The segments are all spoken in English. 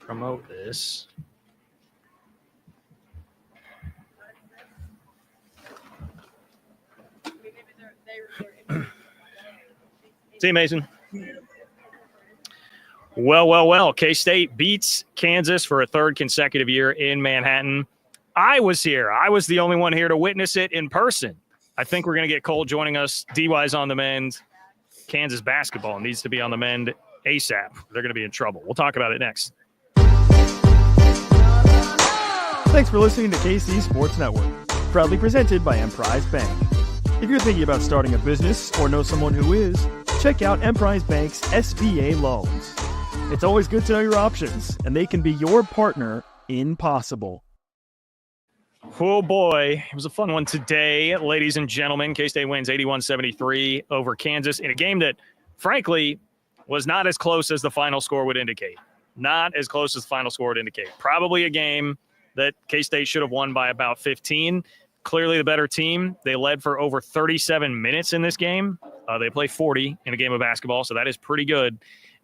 promote this. See you, Mason. Well. K-State beats Kansas for a third consecutive year in Manhattan. I was here. I was the only one here to witness it in person. I think we're going to get Cole joining us. DY's on the mend. Kansas basketball needs to be on the mend ASAP. They're going to be in trouble. We'll talk about it next. Thanks for listening to KC Sports Network, proudly presented by Emprise Bank. If you're thinking about starting a business or know someone who is, check out Emprise Bank's SBA loans. It's always good to know your options, and they can be your partner in possible. Oh, boy. It was a fun one today, ladies and gentlemen. K-State wins 81-73 over Kansas in a game that, frankly, was not as close as the final score would indicate. Not as close as the final score would indicate. Probably a game that K-State should have won by about 15. Clearly the better team. They led for over 37 minutes in this game. They play 40 in a game of basketball, so that is pretty good.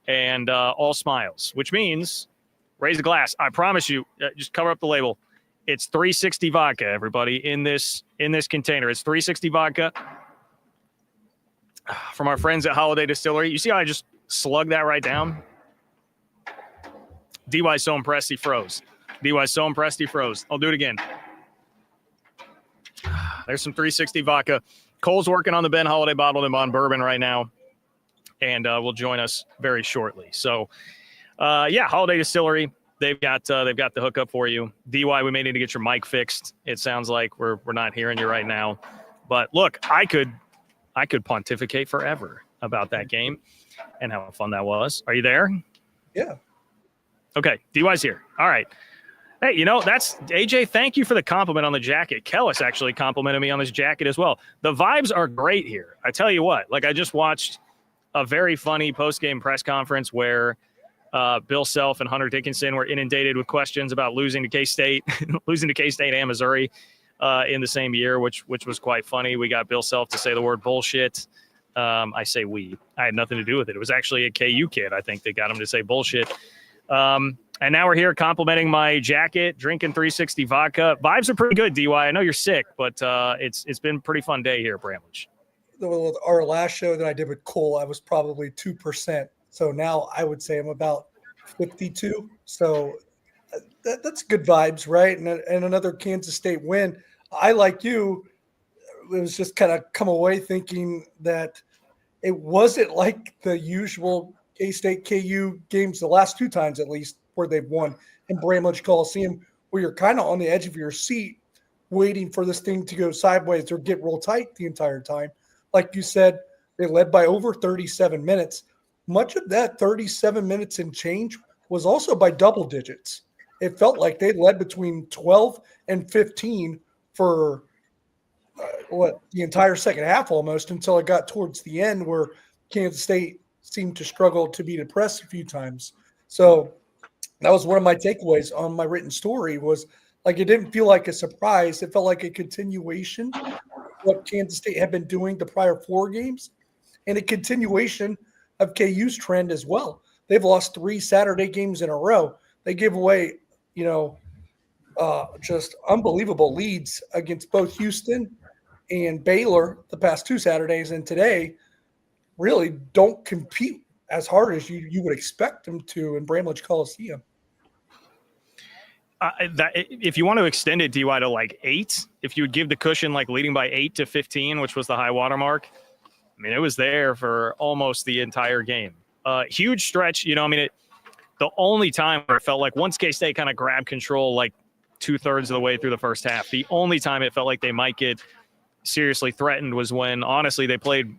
And all smiles, which means raise a glass. I promise you, just cover up the label. It's 360 vodka, everybody, in this container. It's 360 vodka from our friends at Holiday Distillery. You see how I just slugged that right down? DY's so impressed he froze. DY's so impressed he froze. I'll do it again. There's some 360 vodka. Cole's working on the Ben Holiday bottled and bond bourbon right now, and will join us very shortly. So, Holiday Distillery. They've got the hookup for you. DY, we may need to get your mic fixed. It sounds like we're not hearing you right now. But look, I could pontificate forever about that game and how fun that was. Are you there? Yeah. Okay, DY's here. All right. Hey, that's AJ. Thank you for the compliment on the jacket. Kellis actually complimented me on this jacket as well. The vibes are great here. I tell you what, I just watched a very funny post-game press conference where Bill Self and Hunter Dickinson were inundated with questions about losing to K-State, and Missouri in the same year, which was quite funny. We got Bill Self to say the word bullshit. I say we. I had nothing to do with it. It was actually a KU kid, I think, that got him to say bullshit. And now we're here complimenting my jacket, drinking 360 vodka. Vibes are pretty good, DY. I know you're sick, but it's been a pretty fun day here at Bramlage. Our last show that I did with Cole, I was probably 2%. So now I would say I'm about 52. So that's good vibes, right? And another Kansas State win. I, like you, it was just kind of come away thinking that it wasn't like the usual K-State KU games, the last two times at least, where they've won in Bramlage Coliseum, where you're kind of on the edge of your seat waiting for this thing to go sideways or get real tight the entire time. Like you said, they led by over 37 minutes. Much of that 37 minutes and change was also by double digits. It felt like they led between 12 and 15 for the entire second half almost, until it got towards the end where Kansas State seemed to struggle to beat the press a few times. So that was one of my takeaways on my written story, was it didn't feel like a surprise. It felt like a continuation of what Kansas State had been doing the prior four games, and a continuation of KU's trend as well. They've lost 3 Saturday games in a row. They gave away, just unbelievable leads against both Houston and Baylor the past 2 Saturdays, and today really don't compete as hard as you would expect them to in Bramlage Coliseum. If you want to extend it, DY, to 8, if you would give the cushion leading by 8 to 15, which was the high water mark, it was there for almost the entire game. Huge stretch, the only time where it felt like once K-State kind of grabbed control 2/3 of the way through the first half, the only time it felt like they might get seriously threatened was when, honestly, they played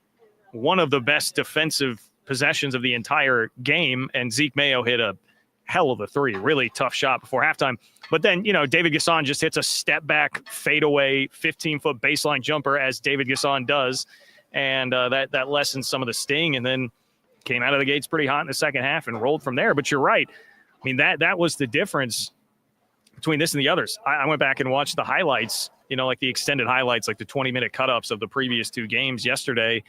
one of the best defensive possessions of the entire game, and Zeke Mayo hit a hell of a 3, really tough shot before halftime. But then, David Gasson just hits a step back, fadeaway, 15-foot baseline jumper, as David Gasson does. And that lessens some of the sting, and then came out of the gates pretty hot in the second half and rolled from there. But you're right. That was the difference between this and the others. I went back and watched the highlights, the extended highlights, the 20-minute cut-ups of the previous 2 games yesterday.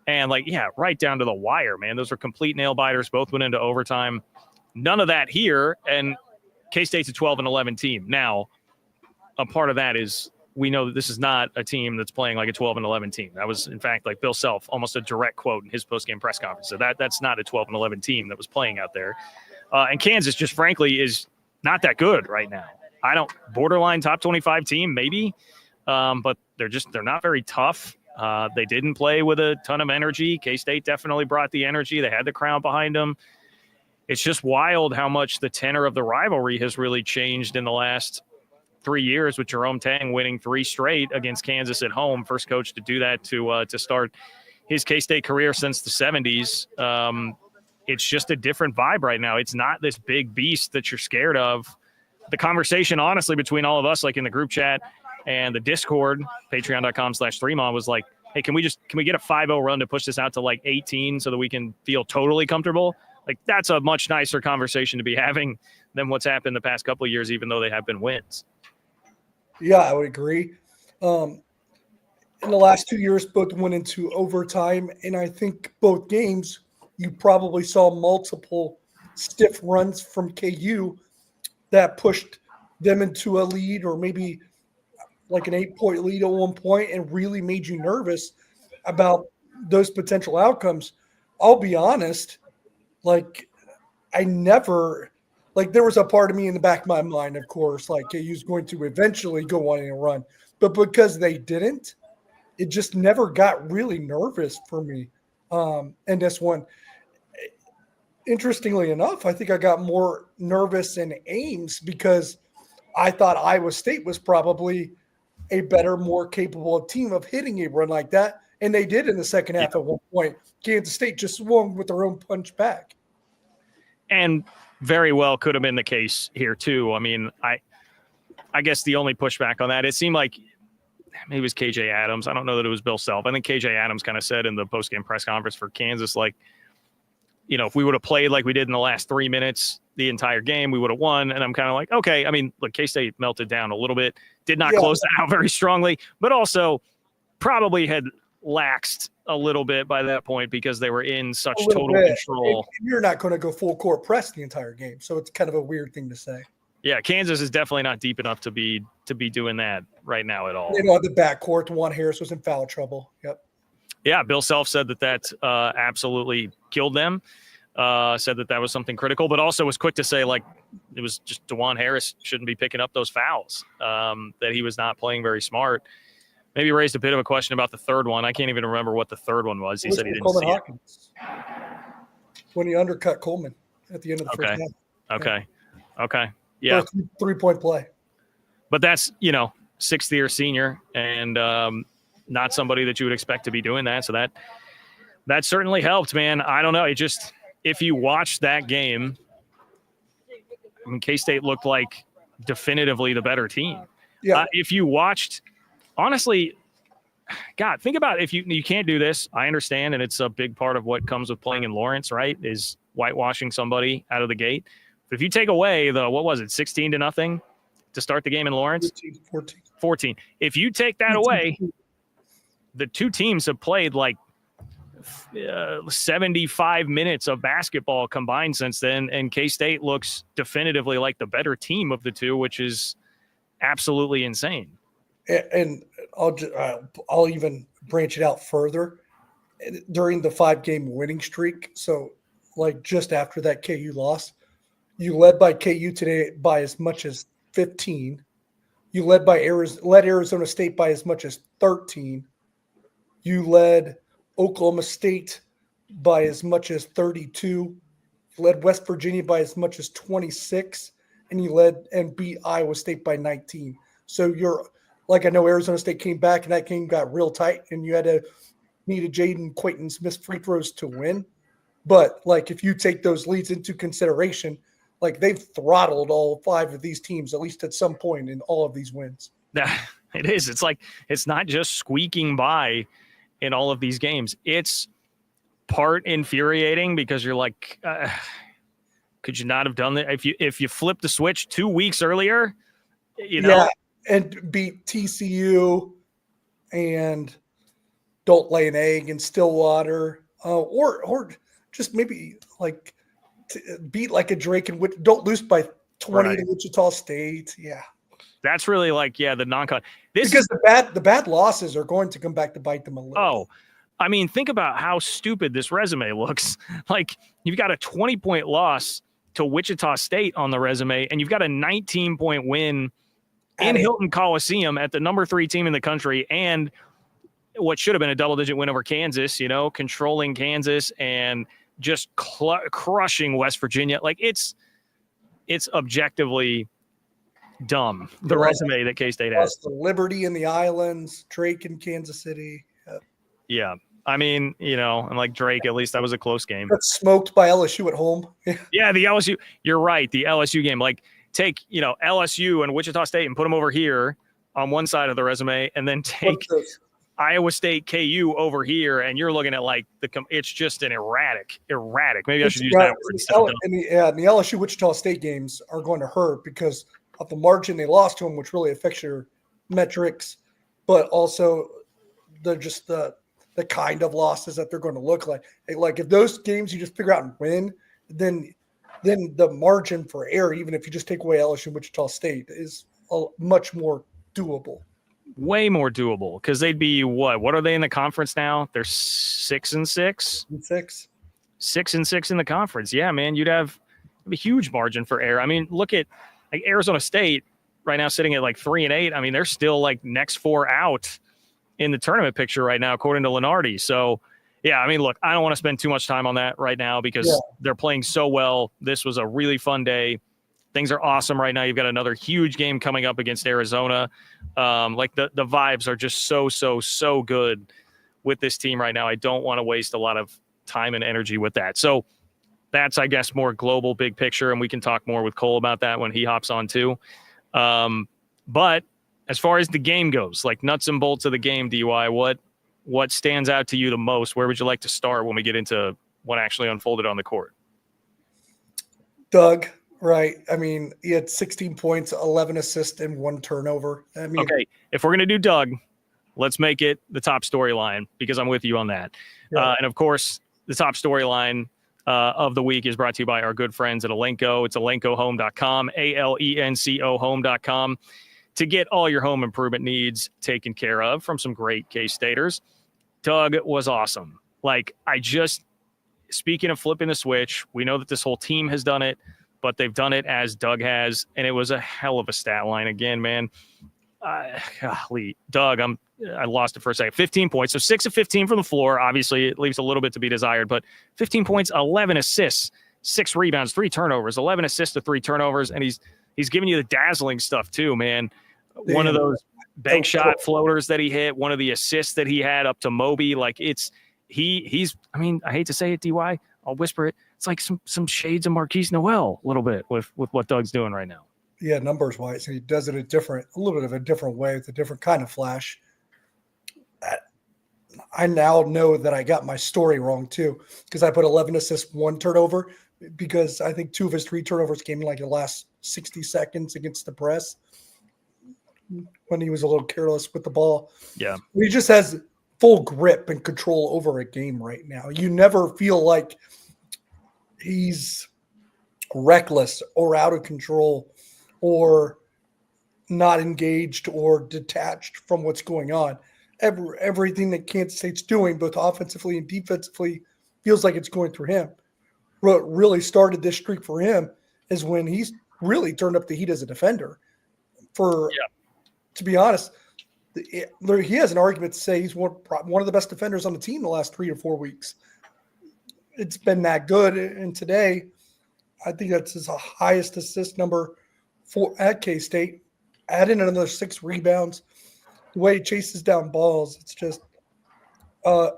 And, right down to the wire, man. Those were complete nail-biters. Both went into overtime. None of that here, and K-State's a 12-11 team. Now, a part of that is we know that this is not a team that's playing like a 12-11 team. That was, in fact, like Bill Self, almost a direct quote in his postgame press conference. So that's not a 12-11 team that was playing out there. And Kansas just frankly is not that good right now. Borderline top 25 team, maybe, but they're not very tough. They didn't play with a ton of energy. K-State definitely brought the energy. They had the crowd behind them. It's just wild how much the tenor of the rivalry has really changed in the last 3 years, with Jerome Tang winning 3 straight against Kansas at home. First coach to do that to start his K-State career since the 70s. It's just a different vibe right now. It's not this big beast that you're scared of. The conversation, honestly, between all of us, like in the group chat and the Discord, patreon.com/3mon, was like, hey, can we get a 5-0 run to push this out to like 18 so that we can feel totally comfortable? Like, that's a much nicer conversation to be having than what's happened the past couple of years, even though they have been wins. Yeah, I would agree. In the last 2 years, both went into overtime, and I think both games you probably saw multiple stiff runs from KU that pushed them into a lead, or maybe like an 8-point lead at one point, and really made you nervous about those potential outcomes. I'll be honest, like there was a part of me in the back of my mind, of course, like KU's going to eventually go on and run. But because they didn't, it just never got really nervous for me. And this one, interestingly enough, I think I got more nervous in Ames because I thought Iowa State was probably a better, more capable team of hitting a run like that. And they did in the second half at one point. Kansas State just swung with their own punch back. And very well could have been the case here too. I mean, I guess the only pushback on that, it seemed like maybe it was KJ Adams. I don't know that it was Bill Self. I think KJ Adams kind of said in the postgame press conference for Kansas, like, you know, if we would have played like we did in the last 3 minutes the entire game, we would have won. And I'm kind of like, okay. I mean, look, K-State melted down a little bit, did not close that out very strongly, but also probably had laxed a little bit by that point because they were in such total control. You're not going to go full court press the entire game, so it's kind of a weird thing to say. Yeah, Kansas is definitely not deep enough to be doing that right now at all. They know the backcourt. Juwan Harris was in foul trouble. Yep. Yeah, Bill Self said that absolutely killed them. Said that was something critical, but also was quick to say, like, it was just Juwan Harris shouldn't be picking up those fouls, that he was not playing very smart. Maybe raised a bit of a question about the third one. I can't even remember what the third one was. He said he didn't see it. When he undercut Coleman at the end of the first half. Okay. Yeah. 3-point play. But that's, sixth-year senior and not somebody that you would expect to be doing that. So that certainly helped, man. I don't know. It just, if you watch that game, I mean, K-State looked like definitively the better team. Yeah. If you watched – honestly, God, think about if you can't do this. I understand, and it's a big part of what comes with playing in Lawrence, right, is whitewashing somebody out of the gate. But if you take away the, 16-0 to start the game in Lawrence? 14. If you take that away, the two teams have played like 75 minutes of basketball combined since then, and K-State looks definitively like the better team of the two, which is absolutely insane. And I'll even branch it out further. During the 5-game winning streak, so like just after that KU loss, you led by KU today by as much as 15. You led Arizona State by as much as 13. You led Oklahoma State by as much as 32. You led West Virginia by as much as 26, and you led and beat Iowa State by 19. So you're like, I know Arizona State came back and that game got real tight, and you had to need a Jaden Quayton's missed free throws to win. But like, if you take those leads into consideration, like they've throttled all 5 of these teams, at least at some point in all of these wins. Yeah, it is. It's like, it's not just squeaking by in all of these games. It's part infuriating because you're like, could you not have done that? If you flipped the switch 2 weeks earlier, Yeah, and beat TCU and don't lay an egg in Stillwater, or just maybe like beat like a Drake and don't lose by 20 Right. to Wichita State. Yeah. That's really like, the non-con. Because the bad losses are going to come back to bite them a little. Oh, I mean, think about how stupid this resume looks. Like, you've got a 20-point loss to Wichita State on the resume, and you've got a 19-point win in Hilton Coliseum at the number 3 team in the country, and what should have been a double-digit win over Kansas, controlling Kansas and just crushing West Virginia. Like, it's objectively dumb, the resume that K-State has. The Liberty in the Islands, Drake in Kansas City. Yeah. I mean, and like Drake, at least that was a close game. Got smoked by LSU at home. Yeah, the LSU. You're right. The LSU game. Like, take, LSU and Wichita State and put them over here on one side of the resume, and then take Iowa State, KU over here, and you're looking at like it's just an erratic. Maybe I should use that word instead of dumb. And the LSU Wichita State games are going to hurt because of the margin they lost to them, which really affects your metrics, but also the kind of losses that they're going to look like. Like if those games you just figure out and win, then the margin for error, even if you just take away LSU and Wichita State, is much more doable. Way more doable, because they'd be what are they in the conference now? They're 6-6. 6-6 in the conference. Yeah, man, you'd have a huge margin for error. I mean, look at like Arizona State right now sitting at like 3-8. I mean, they're still like next 4 out in the tournament picture right now, according to Lenardi. So, yeah, I mean, look, I don't want to spend too much time on that right now because they're playing so well. This was a really fun day. Things are awesome right now. You've got another huge game coming up against Arizona. Like the vibes are just so good with this team right now. I don't want to waste a lot of time and energy with that. So that's, I guess, more global, big picture, and we can talk more with Cole about that when he hops on too. But as far as the game goes, like nuts and bolts of the game, DY, what stands out to you the most? Where would you like to start when we get into what actually unfolded on the court? Doug, right? I mean, he had 16 points, 11 assists, and 1 turnover. I mean, okay, if we're going to do Doug, let's make it the top storyline because I'm with you on that. Yeah. And, of course, the top storyline of the week is brought to you by our good friends at Alenco. It's alencohome.com, ALENCO home.com. To get all your home improvement needs taken care of from some great K-Staters. Doug was awesome. Like, speaking of flipping the switch, we know that this whole team has done it, but they've done it as Doug has, and it was a hell of a stat line again, man. Golly, Doug, I lost it for a second. 15 points, so 6 of 15 from the floor. Obviously, it leaves a little bit to be desired, but 15 points, 11 assists, 6 rebounds, 3 turnovers, 11 assists to 3 turnovers, and he's giving you the dazzling stuff too, man. One of those bank shot floaters that he hit, one of the assists that he had up to Moby, like he's I mean, I hate to say it, DY, I'll whisper it. It's like some shades of Marquise Noel a little bit with what Doug's doing right now. Yeah, numbers wise, and he does it a little bit of a different way with a different kind of flash. I now know that I got my story wrong too, because I put 11 assists, 1 turnover, because I think 2 of his 3 turnovers came in like the last 60 seconds against the press when he was a little careless with the ball. Yeah. He just has full grip and control over a game right now. You never feel like he's reckless or out of control or not engaged or detached from what's going on. Everything that Kansas State's doing, both offensively and defensively, feels like it's going through him. What really started this streak for him is when he's really turned up the heat as a defender. To be honest, he has an argument to say he's one of the best defenders on the team the last 3 to 4 weeks. It's been that good, and today, I think that's his highest assist number at K-State. Add in another 6 rebounds. The way he chases down balls, it's just a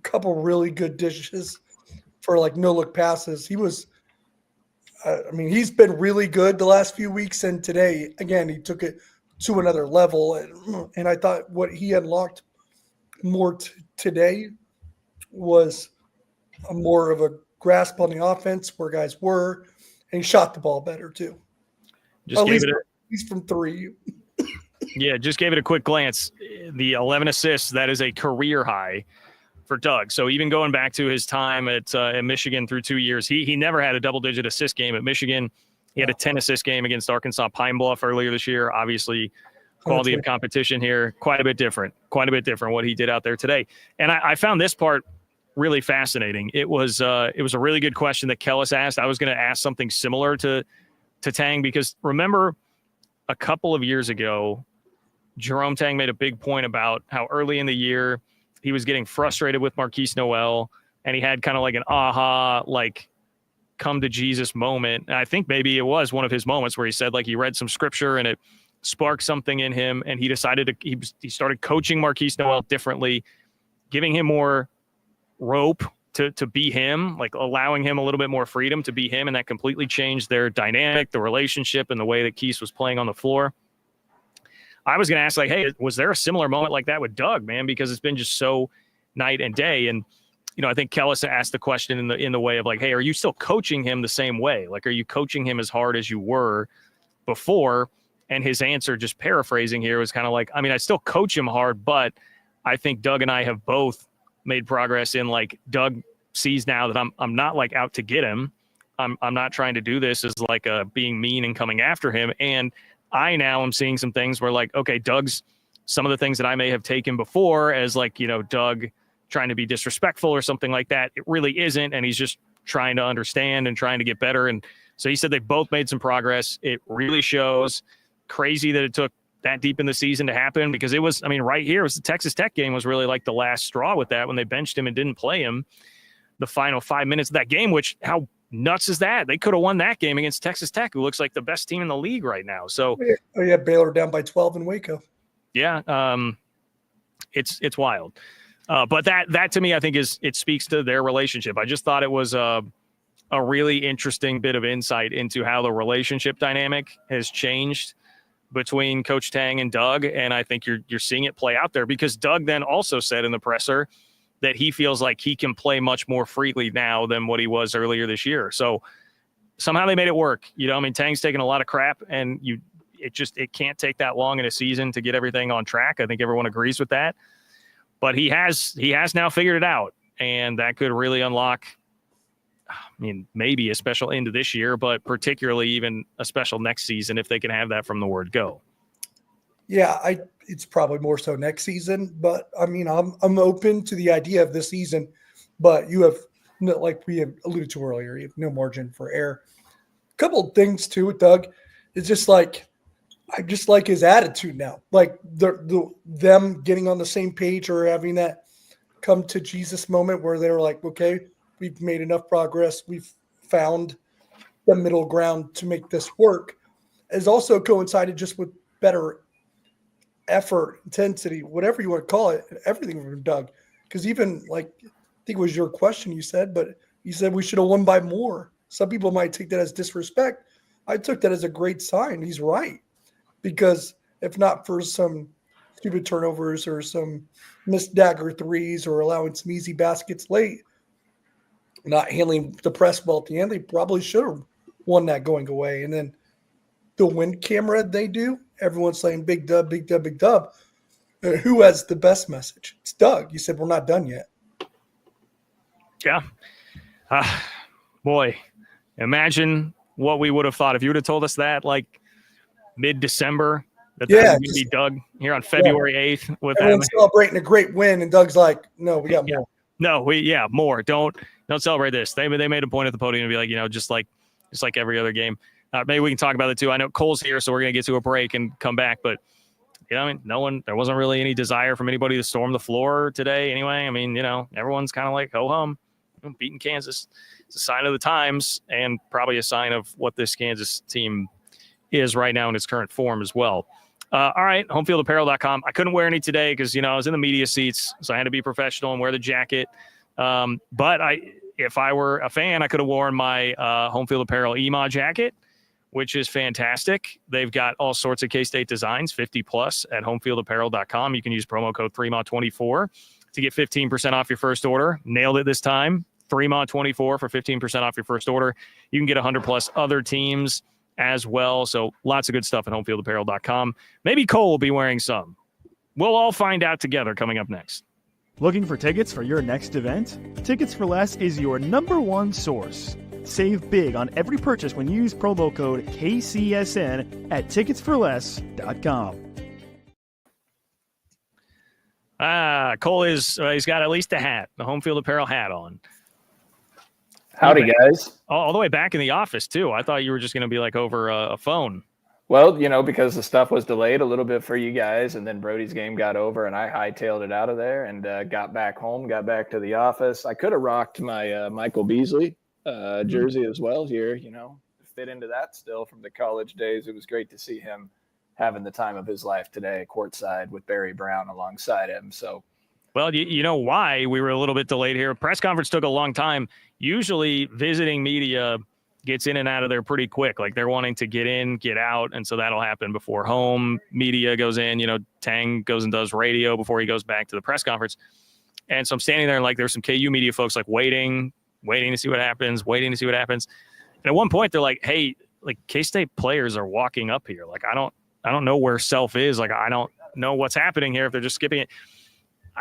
couple really good dishes for like no-look passes. He's been really good the last few weeks, and today, again, he took it to another level. And I thought what he unlocked more today was more of a grasp on the offense where guys were, and he shot the ball better too. At least from 3. Yeah, just gave it a quick glance. The 11 assists, that is a career high for Doug. So even going back to his time at Michigan through 2 years, he never had a double-digit assist game at Michigan. He had a 10-assist game against Arkansas Pine Bluff earlier this year. Obviously, quality of competition here, quite a bit different what he did out there today. And I found this part really fascinating. It was a really good question that Kellis asked. I was going to ask something similar to Tang, because remember a couple of years ago, Jerome Tang made a big point about how early in the year he was getting frustrated with Marquise Noel, and he had kind of like an aha, like come to Jesus moment. And I think maybe it was one of his moments where he said like he read some scripture and it sparked something in him, and he decided he started coaching Marquise Noel differently, giving him more rope to be him, like allowing him a little bit more freedom to be him, and that completely changed their dynamic, the relationship, and the way that Keese was playing on the floor. I was going to ask, like, hey, was there a similar moment like that with Doug, man? Because it's been just so night and day. And, you know, I think Kellis asked the question in the way of like, hey, are you still coaching him the same way? Like, are you coaching him as hard as you were before? And his answer, just paraphrasing here, was kind of like, I mean, I still coach him hard, but I think Doug and I have both made progress in like Doug sees now that I'm not like out to get him. I'm not trying to do this as like being mean and coming after him. And I now am seeing some things where like, okay, Doug's some of the things that I may have taken before as like, you know, Doug trying to be disrespectful or something like that. It really isn't. And he's just trying to understand and trying to get better. And so he said they both made some progress. It really shows. Crazy that it took that deep in the season to happen, because it was, I mean, right here was the Texas Tech game was really like the last straw with that when they benched him and didn't play him the final 5 minutes of that game, which how nuts is that? They could have won that game against Texas Tech, who looks like the best team in the league right now. So Baylor down by 12 in Waco. Yeah. It's wild. But that to me, I think it speaks to their relationship. I just thought it was a really interesting bit of insight into how the relationship dynamic has changed between Coach Tang and Doug. And I think you're seeing it play out there, because Doug then also said in the presser that he feels like he can play much more freely now than what he was earlier this year. So somehow they made it work. You know, I mean, Tang's taking a lot of crap, and it can't take that long in a season to get everything on track. I think everyone agrees with that, but he has now figured it out, and that could really unlock, I mean, maybe a special end of this year, but particularly even a special next season if they can have that from the word go. Yeah, it's probably more so next season, but I mean, I'm open to the idea of this season, but you have, like we have alluded to earlier, you have no margin for error. A couple of things too with Doug is just like, I just like his attitude now, like them getting on the same page or having that come to Jesus moment where they were like, okay, we've made enough progress. We've found the middle ground to make this work, has also coincided just with better effort, intensity, whatever you want to call it, everything from Doug. Because even like, I think it was your question you said, but you said we should have won by more. Some people might take that as disrespect. I took that as a great sign. He's right. Because if not for some stupid turnovers or some missed dagger threes or allowing some easy baskets late, not handling the press well at the end, they probably should have won that going away. And then the wind camera they do, everyone's saying big dub, big dub, big dub. Who has the best message? It's Doug. You said we're not done yet. Yeah. Boy, imagine what we would have thought if you would have told us that like mid-December, that was going to be Doug here on February 8th. With everyone's celebrating a great win, and Doug's like, no, we got more. No, more. Don't celebrate this. They made a point at the podium to be like, you know, just like every other game. Maybe we can talk about it too. I know Cole's here, so we're going to get to a break and come back. But, you know, I mean, there wasn't really any desire from anybody to storm the floor today anyway. I mean, you know, everyone's kind of like, ho-hum, beating Kansas. It's a sign of the times and probably a sign of what this Kansas team is right now in its current form as well. All right, homefieldapparel.com. I couldn't wear any today because, you know, I was in the media seats, so I had to be professional and wear the jacket. But if I were a fan, I could have worn my Home Field Apparel EMA jacket, which is fantastic. They've got all sorts of K-State designs, 50 plus at homefieldapparel.com. You can use promo code 3MA24 to get 15% off your first order. Nailed it this time. 3MA24 for 15% off your first order. You can get 100 plus other teams as well. So lots of good stuff at homefieldapparel.com. Maybe Cole will be wearing some. We'll all find out together coming up next. Looking for tickets for your next event? Tickets for Less is your #1 source. Save big on every purchase when you use promo code KCSN at ticketsforless.com. Cole he's got at least a hat, the home field apparel hat on. Howdy, guys. All the way back in the office, too. I thought you were just going to be like over a phone. Well, because the stuff was delayed a little bit for you guys, and then Brody's game got over, and I hightailed it out of there and got back home, got back to the office. I could have rocked my Michael Beasley jersey as well here, fit into that still from the college days. It was great to see him having the time of his life today, courtside with Barry Brown alongside him. So, well, you know why we were a little bit delayed here. Press conference took a long time. Usually visiting media gets in and out of there pretty quick. Like they're wanting to get in, get out. And so that'll happen before home media goes in. Tang goes and does radio before he goes back to the press conference. And so I'm standing there and like there's some KU media folks like waiting to see what happens. And at one point they're like, hey, like K-State players are walking up here. Like I don't know where Self is. Like I don't know what's happening here if they're just skipping it.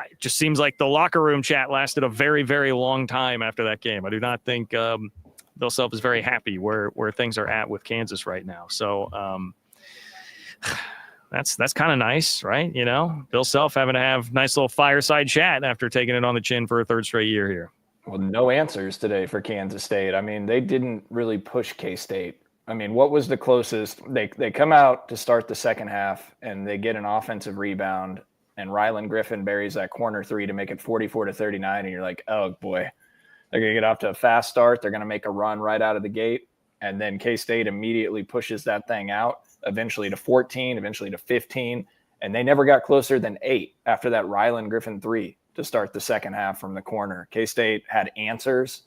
It just seems like the locker room chat lasted a very, very long time after that game. I do not think Bill Self is very happy where things are at with Kansas right now. So that's kind of nice, right? Bill Self having to have nice little fireside chat after taking it on the chin for a third straight year here. Well, no answers today for Kansas State. I mean, they didn't really push K-State. I mean, what was the closest? They come out to start the second half, and they get an offensive rebound, and Rylan Griffin buries that corner three to make it 44-39, and you're like, oh, boy. They're going to get off to a fast start. They're going to make a run right out of the gate, and then K-State immediately pushes that thing out, eventually to 14, eventually to 15, and they never got closer than 8 after that Rylan Griffin three to start the second half from the corner. K-State had answers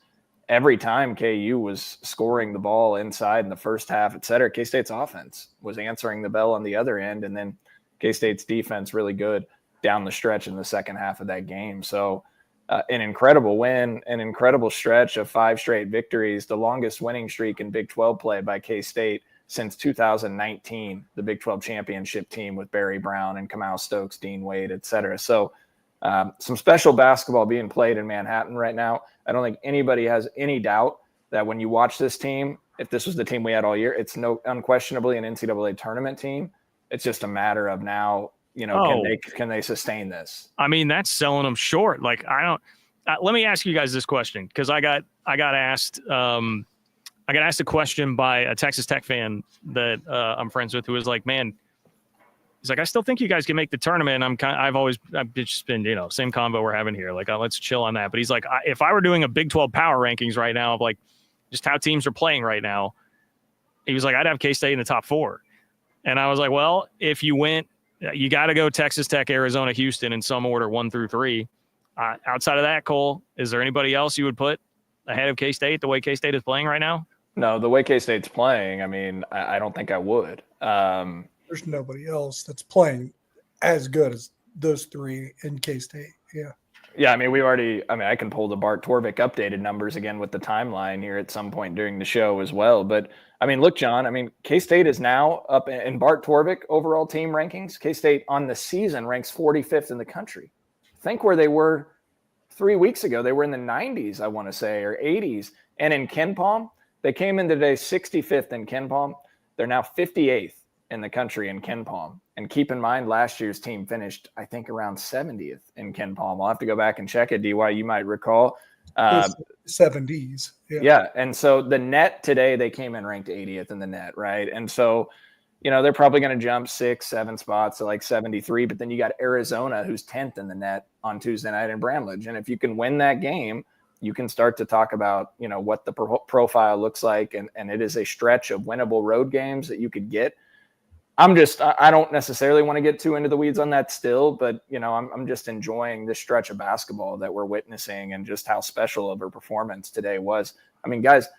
every time KU was scoring the ball inside in the first half, et cetera. K-State's offense was answering the bell on the other end, and then K-State's defense really good down the stretch in the second half of that game. So an incredible win, an incredible stretch of 5 straight victories, the longest winning streak in Big 12 play by K-State since 2019, the Big 12 championship team with Barry Brown and Kamau Stokes, Dean Wade, et cetera. So some special basketball being played in Manhattan right now. I don't think anybody has any doubt that when you watch this team, if this was the team we had all year, it's unquestionably an NCAA tournament team. It's just a matter of now, can they sustain this? I mean, that's selling them short. Like let me ask you guys this question, because I got asked a question by a Texas Tech fan that I'm friends with, who was like, man, he's like, I still think you guys can make the tournament. I've just been, same convo we're having here. Like, let's chill on that. But he's like, if I were doing a Big 12 power rankings right now of like just how teams are playing right now, he was like, I'd have K-State in the top 4. And I was like, well, if you went, you got to go Texas Tech, Arizona, Houston in some order, 1 through 3. Outside of that, Cole, is there anybody else you would put ahead of K-State the way K-State is playing right now? No, the way K-State's playing, I mean, I don't think I would. There's nobody else that's playing as good as those 3 in K-State. Yeah. Yeah, I mean, I can pull the Bart Torvik updated numbers again with the timeline here at some point during the show as well. But, I mean, look, John, K-State is now up in Bart Torvik overall team rankings. K-State on the season ranks 45th in the country. Think where they were 3 weeks ago. They were in the 90s, I want to say, or 80s. And in KenPom, they came in today 65th in KenPom. They're now 58th in the country in KenPom. And keep in mind, last year's team finished, I think, around 70th in KenPom. I'll have to go back and check it, DY. You might recall. 70s. Yeah. And so the net today, they came in ranked 80th in the net, right? And so, they're probably going to jump 6-7 spots to like 73. But then you got Arizona, who's 10th in the net on Tuesday night in Bramlage. And if you can win that game, you can start to talk about, what the profile looks like. And it is a stretch of winnable road games that you could get. I don't necessarily want to get too into the weeds on that still, but, I'm just enjoying this stretch of basketball that we're witnessing and just how special of a performance today was. I mean, guys,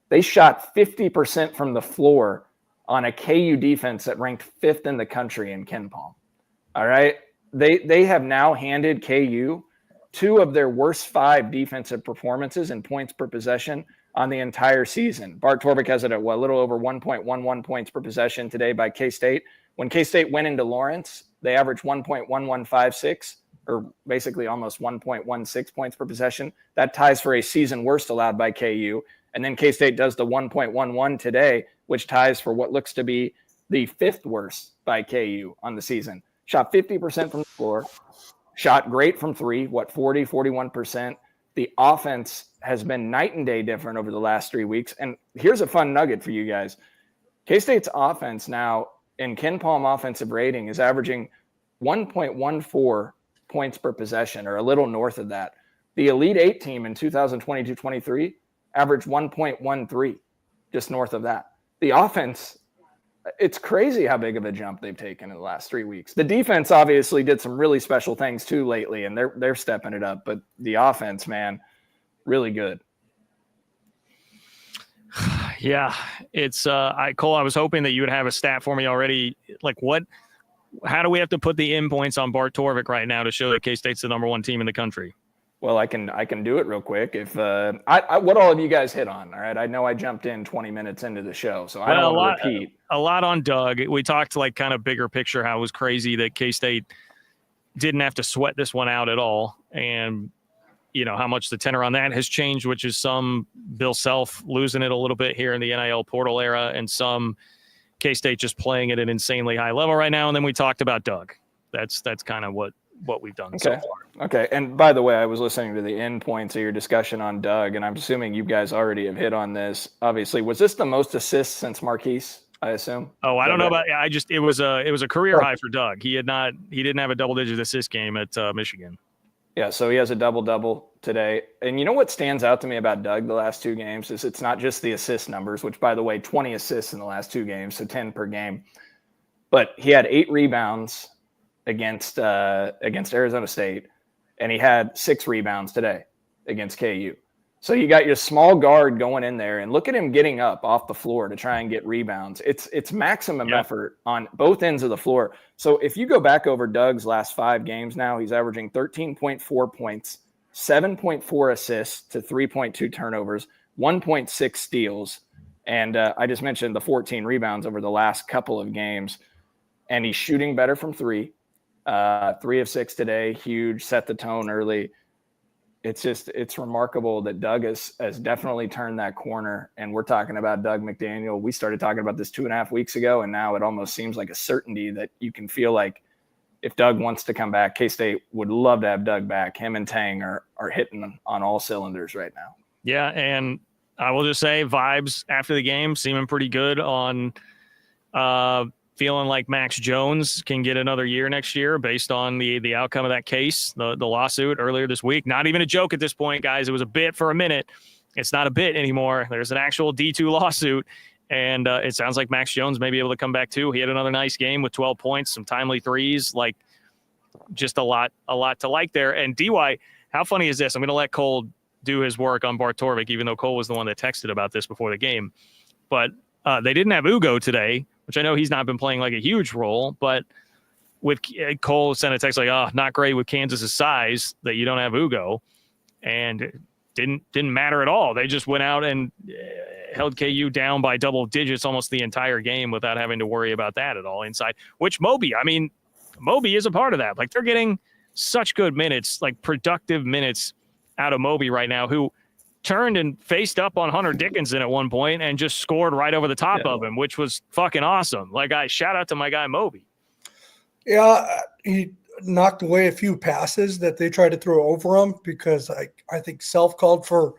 they shot 50% from the floor on a KU defense that ranked 5th in the country in KenPom. All right. They have now handed KU 2 of their worst 5 defensive performances in points per possession on the entire season. Bart Torvik has it at a little over 1.11 points per possession today by K-State. When K-State went into Lawrence, they averaged 1.1156. or basically almost 1.16 points per possession. That ties for a season worst allowed by KU. And then K-State does the 1.11 today, which ties for what looks to be the 5th worst by KU on the season. Shot 50% from the floor, shot great from 3, 41%. The offense has been night and day different over the last 3 weeks. And here's a fun nugget for you guys. K-State's offense now in Ken Palm offensive rating is averaging 1.14 points per possession, or a little north of that. The Elite 8 team in 2022-23 averaged 1.13, just north of that. The offense, it's crazy how big of a jump they've taken in the last 3 weeks. The defense obviously did some really special things too lately, and they're stepping it up. But the offense, man, really good. Yeah, it's Cole, I was hoping that you would have a stat for me already. Like, how do we have to put the in points on Bart Torvik right now to show that K-State's the number 1 team in the country? Well, I can do it real quick. If what all of you guys hit on, all right? I know I jumped in 20 minutes into the show, so I don't want to repeat. A lot on Doug. We talked like kind of bigger picture, how it was crazy that K-State didn't have to sweat this one out at all. And, you know, how much the tenor on that has changed, which is some Bill Self losing it a little bit here in the NIL portal era, and some K-State just playing at an insanely high level right now. And then we talked about Doug. That's kind of what we've done so far. Okay. And by the way, I was listening to the end points of your discussion on Doug, and I'm assuming you guys already have hit on this. Obviously, was this the most assists since Marquise, I assume? Oh, I don't know about it was a career high for Doug. He didn't have a double-digit assist game at Michigan. Yeah, so he has a double-double today. And you know what stands out to me about Doug the last 2 games is it's not just the assist numbers, which, by the way, 20 assists in the last 2 games, so 10 per game. But he had 8 rebounds against Arizona State, and he had 6 rebounds today against KU. So you got your small guard going in there, and look at him getting up off the floor to try and get rebounds. It's maximum effort on both ends of the floor. So if you go back over Doug's last 5 games now, he's averaging 13.4 points, 7.4 assists to 3.2 turnovers, 1.6 steals. And I just mentioned the 14 rebounds over the last couple of games. And he's shooting better from 3. 3 of 6 today, huge, set the tone early. It's remarkable that Doug has definitely turned that corner. And we're talking about Doug McDaniel. We started talking about this 2.5 weeks ago, and now it almost seems like a certainty that you can feel like if Doug wants to come back, K-State would love to have Doug back. Him and Tang are hitting on all cylinders right now. Yeah, and I will just say vibes after the game seeming pretty good on feeling like Max Jones can get another year next year based on the outcome of that case, the lawsuit earlier this week. Not even a joke at this point, guys. It was a bit for a minute. It's not a bit anymore. There's an actual D2 lawsuit, and it sounds like Max Jones may be able to come back too. He had another nice game with 12 points, some timely threes, like just a lot to like there. And DY, how funny is this? I'm going to let Cole do his work on Bart Torvik, even though Cole was the one that texted about this before the game. But they didn't have Ugo today, which I know he's not been playing like a huge role, but with Cole sent a text like, oh, not great with Kansas's size that you don't have Ugo, and it didn't matter at all. They just went out and held KU down by double digits almost the entire game without having to worry about that at all inside, which Moby is a part of that. Like, they're getting such good minutes, like productive minutes out of Moby right now, who turned and faced up on Hunter Dickinson at one point and just scored right over the top of him, which was fucking awesome. Like, shout out to my guy Moby. Yeah, he knocked away a few passes that they tried to throw over him because I think Self called for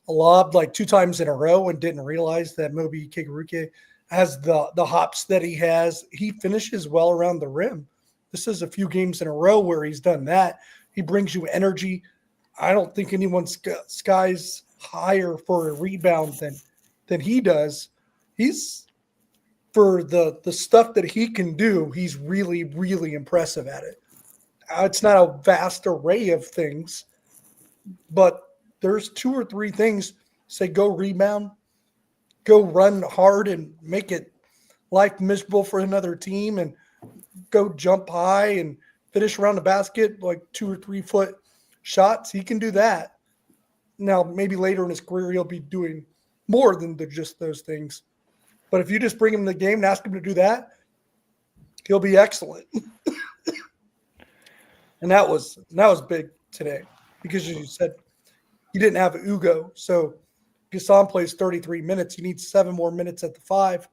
a lob like 2 times in a row and didn't realize that Moby Kikaruke has the hops that he has. He finishes well around the rim. This is a few games in a row where he's done that. He brings you energy. I don't think anyone's skies higher for a rebound than he does. He's, for the stuff that he can do, he's really, really impressive at it. It's not a vast array of things, but there's 2 or 3 things. Say go rebound, go run hard and make it life miserable for another team, and go jump high and finish around the basket like 2 or 3 foot shots. He can do that. Now, maybe later in his career, he'll be doing more than just those things. But if you just bring him in the game and ask him to do that, he'll be excellent. And that was big today because, as you said, he didn't have Ugo. So Gasson plays 33 minutes. You need 7 more minutes at the 5.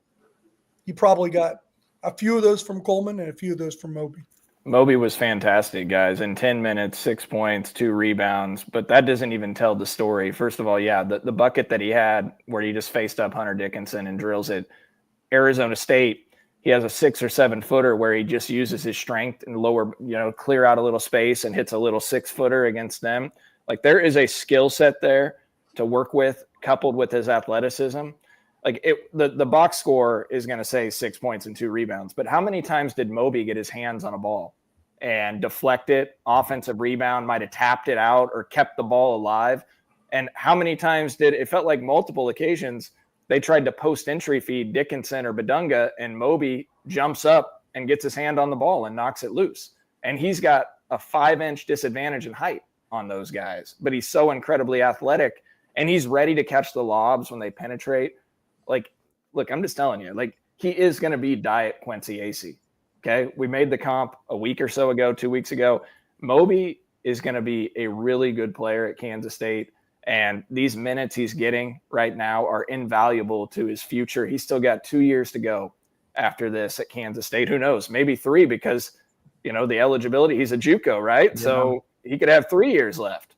You probably got a few of those from Coleman and a few of those from Moby. Moby was fantastic, guys. In 10 minutes, 6 points, 2 rebounds. But that doesn't even tell the story. First of all, yeah, the bucket that he had where he just faced up Hunter Dickinson and drills it. Arizona State, he has a 6 or 7 footer where he just uses his strength and clear out a little space and hits a little 6 footer against them. Like, there is a skill set there to work with, coupled with his athleticism. Like, the box score is going to say 6 points and 2 rebounds, but how many times did Moby get his hands on a ball and deflect it? Offensive rebound, might have tapped it out or kept the ball alive. And how many times it felt like multiple occasions they tried to post entry feed Dickinson or Badunga, and Moby jumps up and gets his hand on the ball and knocks it loose. And he's got a 5-inch disadvantage in height on those guys, but he's so incredibly athletic and he's ready to catch the lobs when they penetrate. Like, look, I'm just telling you, like, he is going to be Diet Quincy Acey. Okay. We made the comp a week or so ago, 2 weeks ago. Moby is going to be a really good player at Kansas State. And these minutes he's getting right now are invaluable to his future. He's still got 2 years to go after this at Kansas State. Who knows? Maybe 3 because, the eligibility, he's a JUCO, right? Yeah. So he could have 3 years left.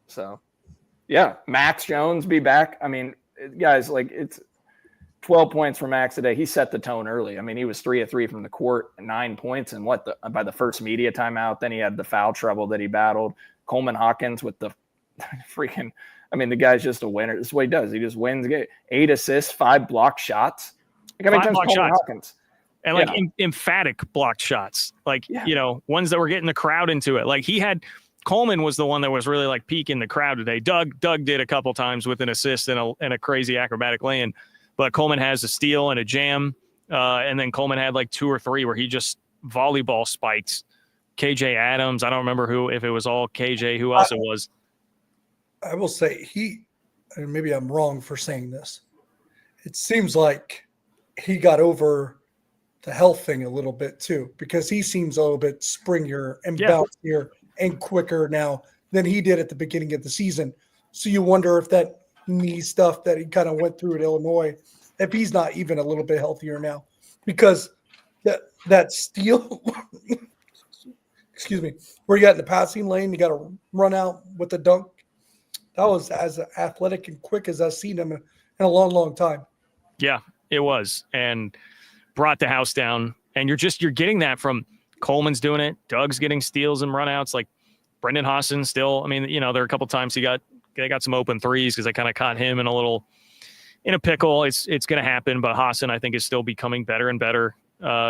So, yeah, Max Jones be back. I mean, guys, like, it's 12 points for Max today. He set the tone early. I mean, he was 3 of 3 from the court, 9 points, and by the first media timeout. Then he had the foul trouble that he battled. Coleman Hawkins with the freaking, I mean, the guy's just a winner. This is what he does. He just wins. 8 assists, 5 blocked shots. Like, how many times Coleman Hawkins? And emphatic blocked shots, ones that were getting the crowd into it. Like, Coleman was the one that was really like peaking the crowd today. Doug did a couple times with an assist and a crazy acrobatic lay-in, but Coleman has a steal and a jam. And then Coleman had like 2 or 3 where he just volleyball spikes. KJ Adams. I don't remember if it was all KJ, who else it was. I will say and maybe I'm wrong for saying this, it seems like he got over the health thing a little bit too, because he seems a little bit springier and bouncier and quicker now than he did at the beginning of the season. So you wonder if that knee stuff that he kind of went through at Illinois, if he's not even a little bit healthier now, because that steal, excuse me, where you got in the passing lane, you got to run out with the dunk. That was as athletic and quick as I've seen him in a long, long time. Yeah, it was. And brought the house down. And you're getting that from Coleman's doing it. Doug's getting steals and runouts. Like Brendan Hassan still, I mean, there are a couple times they got some open threes because they kind of caught him in a pickle. It's going to happen. But Hassan, I think, is still becoming better and better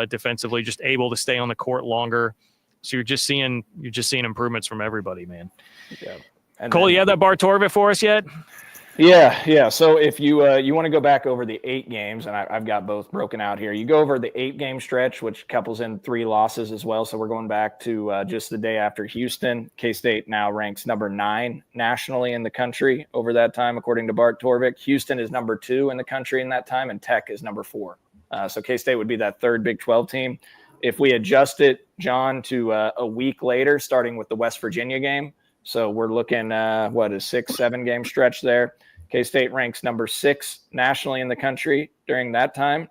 defensively, just able to stay on the court longer. So you're just seeing improvements from everybody, man. Yeah. And Cole, you have that bar Torvik for us yet? Yeah. So if you want to go back over the 8 games, and I've got both broken out here. You go over the 8-game stretch, which couples in 3 losses as well. So we're going back to just the day after Houston. K-State now ranks number 9 nationally in the country over that time, according to Bart Torvik. Houston is number 2 in the country in that time, and Tech is number 4. So K-State would be that 3rd Big 12 team. If we adjust it, John, to a week later, starting with the West Virginia game, so we're looking, a 6-7 game stretch there. K-State ranks number 6 nationally in the country during that time.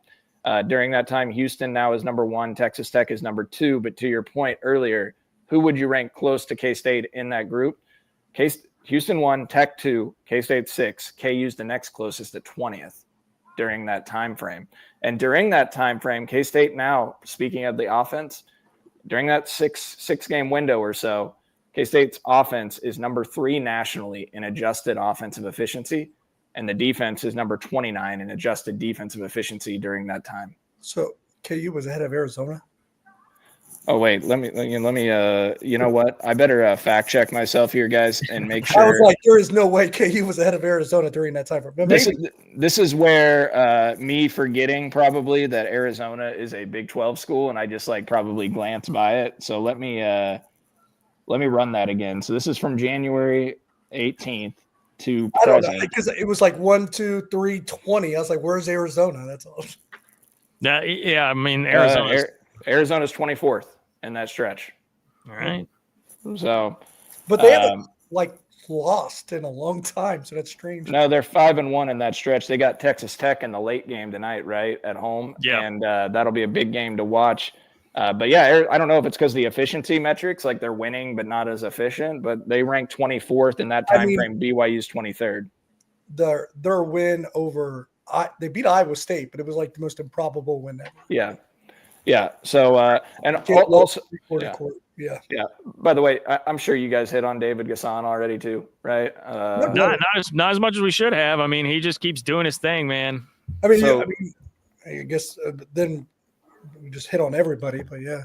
During that time, Houston now is number 1. Texas Tech is number 2. But to your point earlier, who would you rank close to K-State in that group? Houston 1, Tech 2, K-State 6. KU's the next closest at 20th during that time frame. And during that time frame, K-State now, speaking of the offense, during that six game window or so, K-State's offense is number 3 nationally in adjusted offensive efficiency, and the defense is number 29 in adjusted defensive efficiency during that time. So KU was ahead of Arizona? Oh, wait, let me, you know what? I better fact check myself here, guys, and make sure. I was like, there is no way KU was ahead of Arizona during that time. But this is where me forgetting probably that Arizona is a Big 12 school, and I just probably glanced by it. So let me run that again. So this is from January 18th to present. I don't know, because it was 1, 2, 3, 20. I was like, where's Arizona? That's all. Yeah, I mean, Arizona's 24th in that stretch. All right. So, But they haven't lost in a long time, so that's strange. no, they're 5-1 in that stretch. They got Texas Tech in the late game tonight, right, at home. Yeah. And that'll be a big game to watch. But yeah, I don't know if it's because the efficiency metrics, like they're winning but not as efficient, but they ranked 24th in that time frame. BYU's 23rd. Their win over they beat Iowa State, but it was like the most improbable win ever. Yeah. So and also, yeah. By the way, I'm sure you guys hit on David Gasson already too, right? Not as much as we should have. I mean, he just keeps doing his thing, man. I guess then we just hit on everybody, but yeah.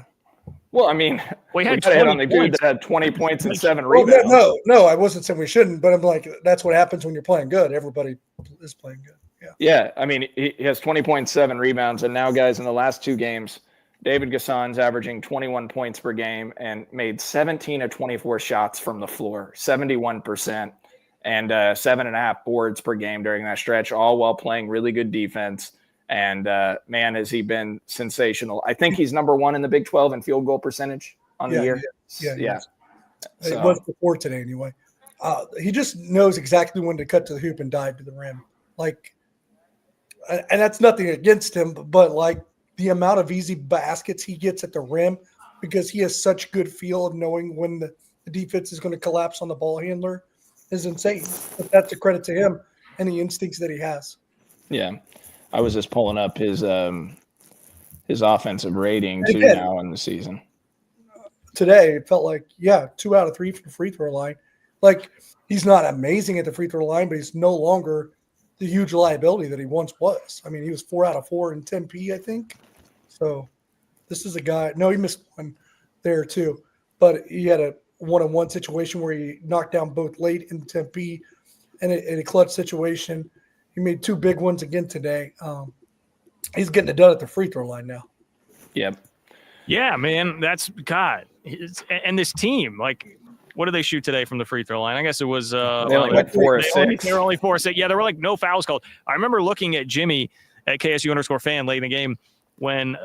Well, I mean, we had hit on the dude that had 20 points and 7 rebounds. No, I wasn't saying we shouldn't, but I'm like, that's what happens when you're playing good. Everybody is playing good. Yeah. Yeah. I mean, he has 20.7 rebounds. And now, guys, in the last 2 games, David Gasson's averaging 21 points per game and made 17 of 24 shots from the floor, 71%, and 7.5 boards per game during that stretch, all while playing really good defense. And man, has he been sensational. I think he's number 1 in the Big 12 in field goal percentage on the year. Yeah. It was before today anyway. He just knows exactly when to cut to the hoop and dive to the rim. And that's nothing against him, but like the amount of easy baskets he gets at the rim, because he has such good feel of knowing when the defense is going to collapse on the ball handler, is insane. But that's a credit to him and the instincts that he has. Yeah. I was just pulling up his offensive rating too now in the season. Today, it felt like, 2 out of 3 from the free throw line. Like, he's not amazing at the free throw line, but he's no longer the huge liability that he once was. I mean, he was 4 out of 4 in Tempe, I think. So this is a guy. No, he missed one there too, but he had a 1-on-1 situation where he knocked down both late in Tempe and in a clutch situation. He made 2 big ones again today. He's getting it done at the free throw line now. Yep. Yeah, man, that's God. And this team, like, what did they shoot today from the free throw line? I guess it was they only got 4 or 6. They were only 4 or 6. Yeah, there were like no fouls called. I remember looking at Jimmy at KSU_fan late in the game when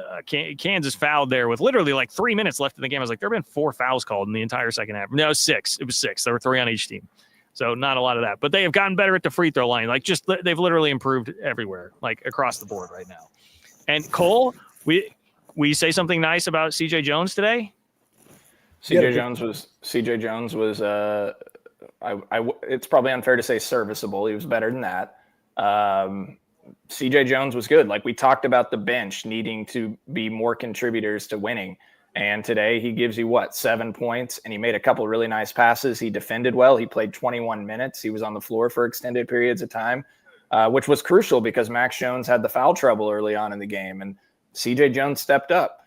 Kansas fouled there with literally like 3 minutes left in the game. I was like, there have been 4 fouls called in the entire second half. No, 6. It was 6. There were 3 on each team. So not a lot of that. But they have gotten better at the free throw line. Like, just they've literally improved everywhere, like across the board right now. And Cole, we say something nice about CJ Jones today? CJ Jones was it's probably unfair to say serviceable. He was better than that. CJ Jones was good. Like, we talked about the bench needing to be more contributors to winning. And today he gives you 7 points, and he made a couple of really nice passes. He defended well. He played 21 minutes. He was on the floor for extended periods of time, which was crucial because Max Jones had the foul trouble early on in the game, and CJ Jones stepped up.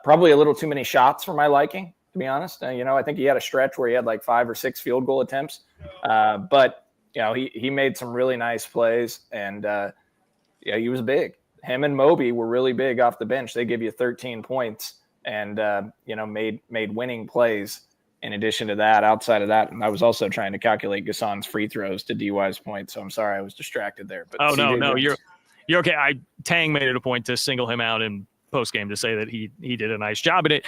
Probably a little too many shots for my liking, to be honest. I think he had a stretch where he had like 5 or 6 field goal attempts. But he made some really nice plays, and he was big. Him and Moby were really big off the bench. They give you 13 points and made winning plays. In addition to that, outside of that, and I was also trying to calculate Gasson's free throws to DY's point. So I'm sorry I was distracted there. But no, you're okay. Tang made it a point to single him out in post game to say that he did a nice job, and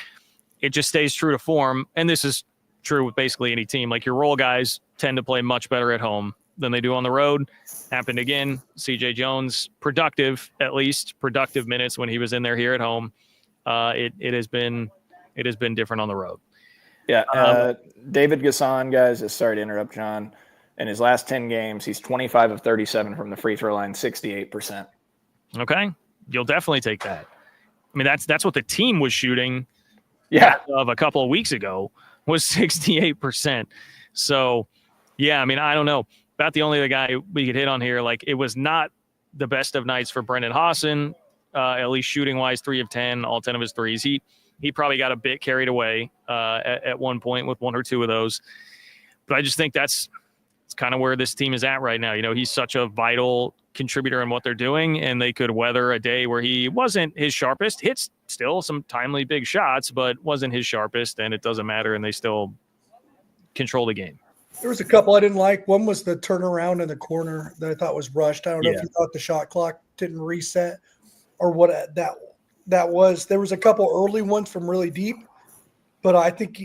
it just stays true to form. And this is true with basically any team. Like, your role guys tend to play much better at home than they do on the road. Happened again. CJ Jones, productive minutes when he was in there here at home. It has been different on the road. Yeah. David Gasson, guys, sorry to interrupt, John. In his last 10 games, he's 25 of 37 from the free throw line, 68%. Okay. You'll definitely take that. I mean, that's what the team was shooting. Yeah. Of a couple of weeks ago was 68%. So, yeah, I mean, I don't know. About the only other guy we could hit on here, like, it was not the best of nights for Brendan Haasen, at least shooting-wise, 3 of 10, all 10 of his threes. He probably got a bit carried away at one point with 1 or 2 of those. But I just think it's kind of where this team is at right now. He's such a vital contributor in what they're doing, and they could weather a day where he wasn't his sharpest. Hits still some timely big shots, but wasn't his sharpest, and it doesn't matter, and they still control the game. There was a couple I didn't like. One was the turnaround in the corner that I thought was rushed. I don't know if you thought the shot clock didn't reset or what that was. There was a couple early ones from really deep, but I think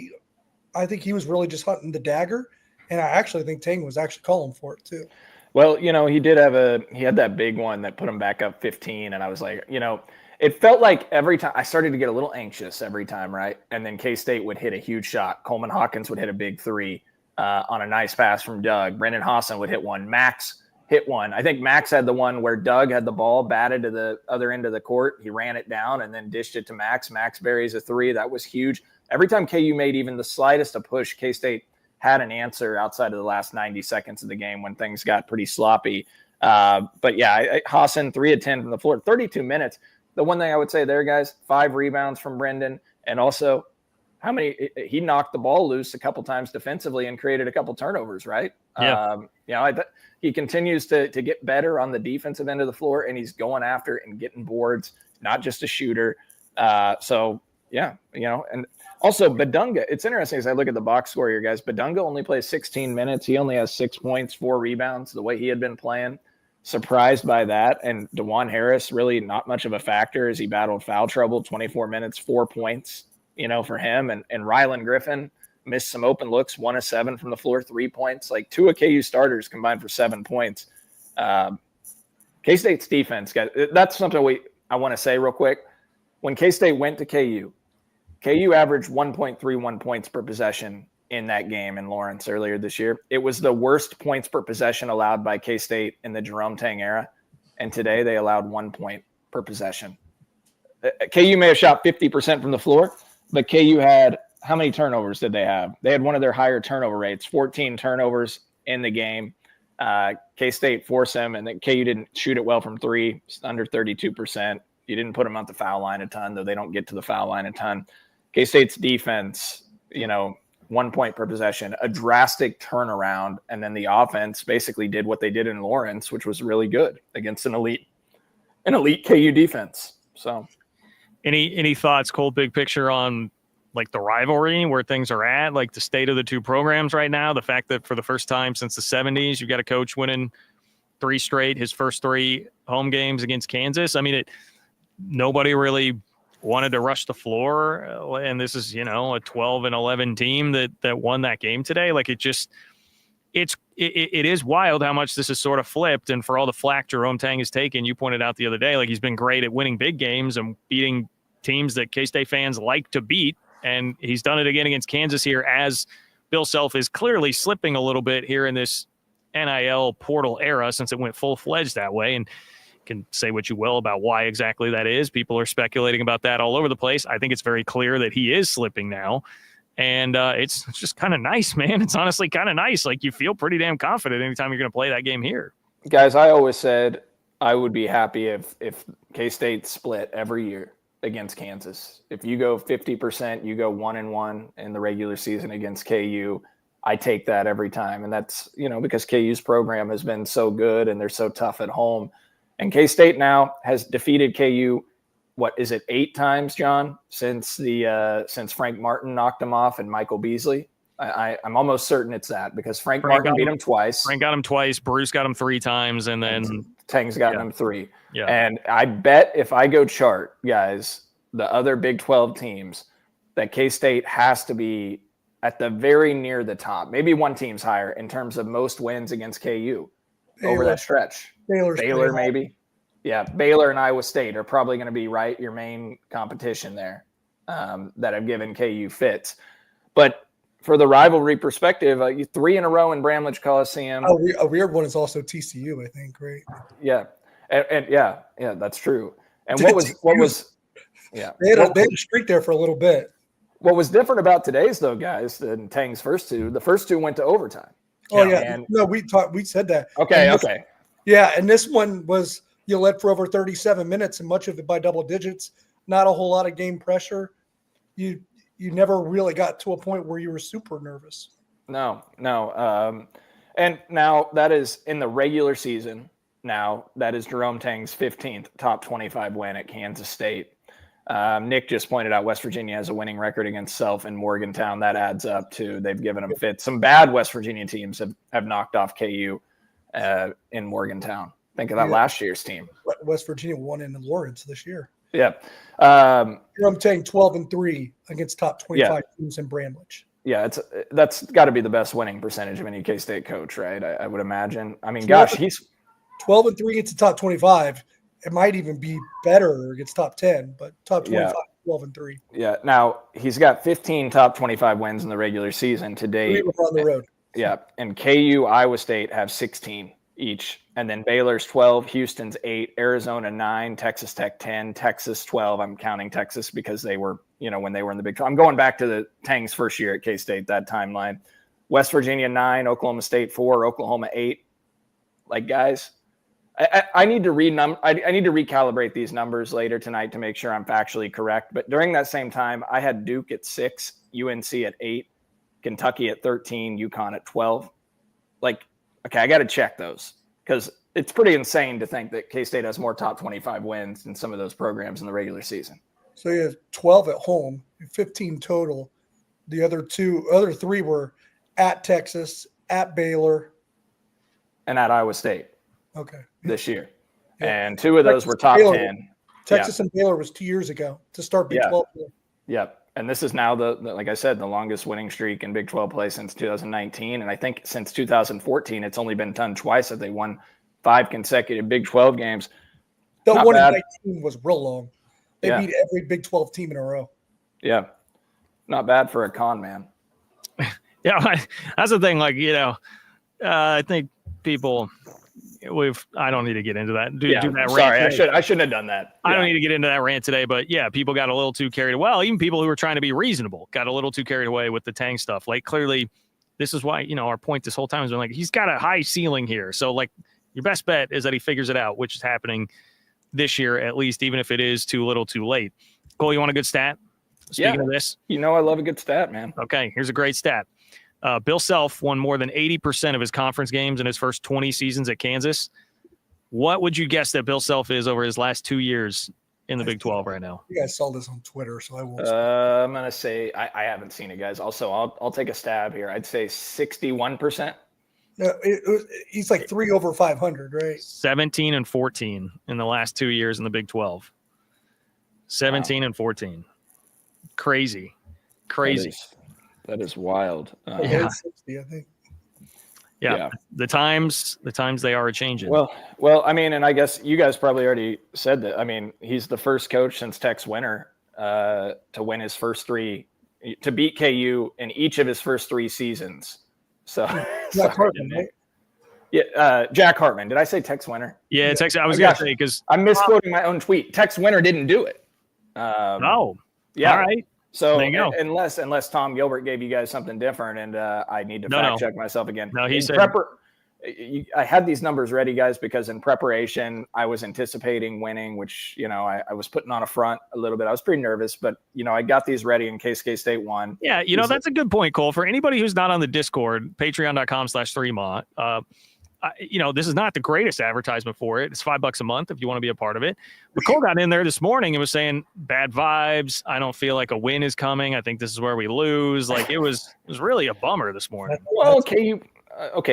I think he was really just hunting the dagger, and I actually think Tang was actually calling for it too. Well, he had that big one that put him back up 15. And I was like, it felt like every time I started to get a little anxious every time, right? And then K-State would hit a huge shot. Coleman Hawkins would hit a big three on a nice pass from Doug. Brendan Hassan would hit one. Max hit one. I think Max had the one where Doug had the ball batted to the other end of the court. He ran it down and then dished it to Max. Max buries a three. That was huge. Every time KU made even the slightest of push, K-State had an answer outside of the last 90 seconds of the game when things got pretty sloppy. But yeah, Hassan, 3 of 10 from the floor, 32 minutes. The one thing I would say there, guys, 5 rebounds from Brendan. And also he knocked the ball loose a couple times defensively and created a couple turnovers, right? Yeah. He continues to get better on the defensive end of the floor, and he's going after and getting boards, not just a shooter. And also Badunga, it's interesting as I look at the box score here, guys. Badunga only plays 16 minutes. He only has 6 points, 4 rebounds, the way he had been playing. Surprised by that. And DeJuan Harris, really not much of a factor as he battled foul trouble, 24 minutes, 4 points, for him. And Rylan Griffin missed some open looks, 1 of 7 from the floor, 3 points. Like 2 of KU starters combined for 7 points. K-State's defense, guys, that's something I want to say real quick. When K-State went to KU averaged 1.31 points per possession in that game in Lawrence earlier this year. It was the worst points per possession allowed by K-State in the Jerome Tang era. And today they allowed 1 point per possession. KU may have shot 50% from the floor, but KU had, how many turnovers did they have? They had one of their higher turnover rates, 14 turnovers in the game. K-State forced them, and then KU didn't shoot it well from 3, under 32%. You didn't put them at the foul line a ton, though they don't get to the foul line a ton. K-State's defense, 1 point per possession, a drastic turnaround, and then the offense basically did what they did in Lawrence, which was really good against an elite KU defense. So, any thoughts, Cole, big picture on like the rivalry, where things are at, like the state of the two programs right now, the fact that for the first time since the 70s, you've got a coach winning 3 straight, his first 3 home games against Kansas. I mean, nobody really wanted to rush the floor, and this is, a 12-11 team that won that game today. Like it is wild how much this is sort of flipped, and for all the flack Jerome Tang has taken, you pointed out the other day, like he's been great at winning big games and beating teams that K-State fans like to beat, and he's done it again against Kansas here as Bill Self is clearly slipping a little bit here in this NIL portal era since it went full-fledged that way, and can say what you will about why exactly that is. People are speculating about that all over the place. I think it's very clear that he is slipping now. And it's just kind of nice, man. It's honestly kind of nice. Like you feel pretty damn confident anytime you're going to play that game here. Guys, I always said I would be happy if K-State split every year against Kansas. If you go 50%, you go 1-1 in the regular season against KU, I take that every time. And that's, because KU's program has been so good and they're so tough at home. And K-State now has defeated KU, what is it, 8 times, John, since Frank Martin knocked him off and Michael Beasley? I'm almost certain it's that because Frank Martin beat him twice. Frank got him twice. Bruce got him 3 times, and then Tang's gotten him 3. Yeah. And I bet if I go chart, guys, the other Big 12 teams, that K-State has to be at the very near the top. Maybe one team's higher in terms of most wins against KU over that stretch. Baylor, maybe. Yeah, Baylor and Iowa State are probably going to be your main competition there that have given KU fits. But for the rivalry perspective, 3 in a row in Bramlage Coliseum. A weird one is also TCU, I think, right? Yeah, and yeah, that's true. And what was yeah? They had a streak there for a little bit. What was different about today's, though, guys, than Tang's first 2? The first 2 went to overtime. Oh yeah, no, we said that. Okay. Yeah, and this one was you led for over 37 minutes and much of it by double digits. Not a whole lot of game pressure. You never really got to a point where you were super nervous. No. And now that is in the regular season. Now that is Jerome Tang's 15th top 25 win at Kansas State. Nick just pointed out West Virginia has a winning record against Self in Morgantown. That adds up too. They've given them fits. Some bad West Virginia teams have knocked off KU in Morgantown. Think of that last year's team. West Virginia won in Lawrence this year. Yeah. I'm saying 12-3 against top 25 teams in Bramlage. Yeah, that's got to be the best winning percentage of any K-State coach, right? I would imagine. I mean, 12 gosh, he's 12-3 gets the top 25. It might even be better against top 10, but top 25, 12-3. Yeah. Now he's got 15 top 25 wins in the regular season to date. 3 were on the road. Yeah. And KU, Iowa State have 16 each. And then Baylor's 12, Houston's 8, Arizona 9, Texas Tech 10, Texas 12. I'm counting Texas because they were, when they were in the Big 12. I'm going back to the Tang's first year at K-State, that timeline. West Virginia 9, Oklahoma State 4, Oklahoma 8. Like, guys, I need to I need to recalibrate these numbers later tonight to make sure I'm factually correct. But during that same time, I had Duke at 6, UNC at 8, Kentucky at 13, UConn at 12. Like, okay, I got to check those because it's pretty insane to think that K-State has more top 25 wins than some of those programs in the regular season. So you have 12 at home, 15 total. The other 3 were at Texas, at Baylor, and at Iowa State. Okay. This year. Yeah. And 2 of those were top Baylor, 10. Texas and Baylor was 2 years ago to start Big 12 play. Yep. And this is now like I said, the longest winning streak in Big 12 play since 2019. And I think since 2014, it's only been done twice that they won 5 consecutive Big 12 games. The Not one in bad. 19 was real long. They beat every Big 12 team in a row. Yeah. Not bad for a con man. Yeah, that's the thing. Like, I think people I don't need to get into that. Do that rant. Sorry, I shouldn't have done that. I don't need to get into that rant today, but yeah, people got a little too carried away. Well, even people who were trying to be reasonable got a little too carried away with the Tang stuff. Like, clearly, this is why, our point this whole time has been like, he's got a high ceiling here. So, like, your best bet is that he figures it out, which is happening this year, at least, even if it is too little too late. Cole, you want a good stat? Speaking of this? I love a good stat, man. Okay, here's a great stat. Bill Self won more than 80% of his conference games in his first 20 seasons at Kansas. What would you guess that Bill Self is over his last 2 years in the Big 12 right now? You guys saw this on Twitter, so I won't. I'm going to say I haven't seen it, guys. Also, I'll take a stab here. I'd say 61%. No, he's like 3 over 500, right? 17 and 14 in the last 2 years in the Big 12. 17 and 14. Crazy. That is wild. Yeah. 60, I think. Yeah. The times they are changing. Well, I mean, and I guess you guys probably already said that. I mean, he's the first coach since Tech's winner to win his first 3, to beat KU in each of his first 3 seasons. So, Jack Hartman, right? Yeah, Jack Hartman. Did I say Tech's winner? Yeah, Tech's. I was going to say because I'm misquoting my own tweet. Tech's winner didn't do it. No. Yeah. All right. So there you go. unless Tom Gilbert gave you guys something different, and I need to fact check myself again. No, he said. I had these numbers ready, guys, because in preparation I was anticipating winning, which I was putting on a front a little bit. I was pretty nervous, but I got these ready in case K-State won. Yeah, that's a good point, Cole. For anybody who's not on the Discord, patreon.com/3ma. This is not the greatest advertisement for it. It's $5 a month if you want to be a part of it. But Cole got in there this morning and was saying bad vibes. I don't feel like a win is coming. I think this is where we lose. Like it was really a bummer this morning. Well,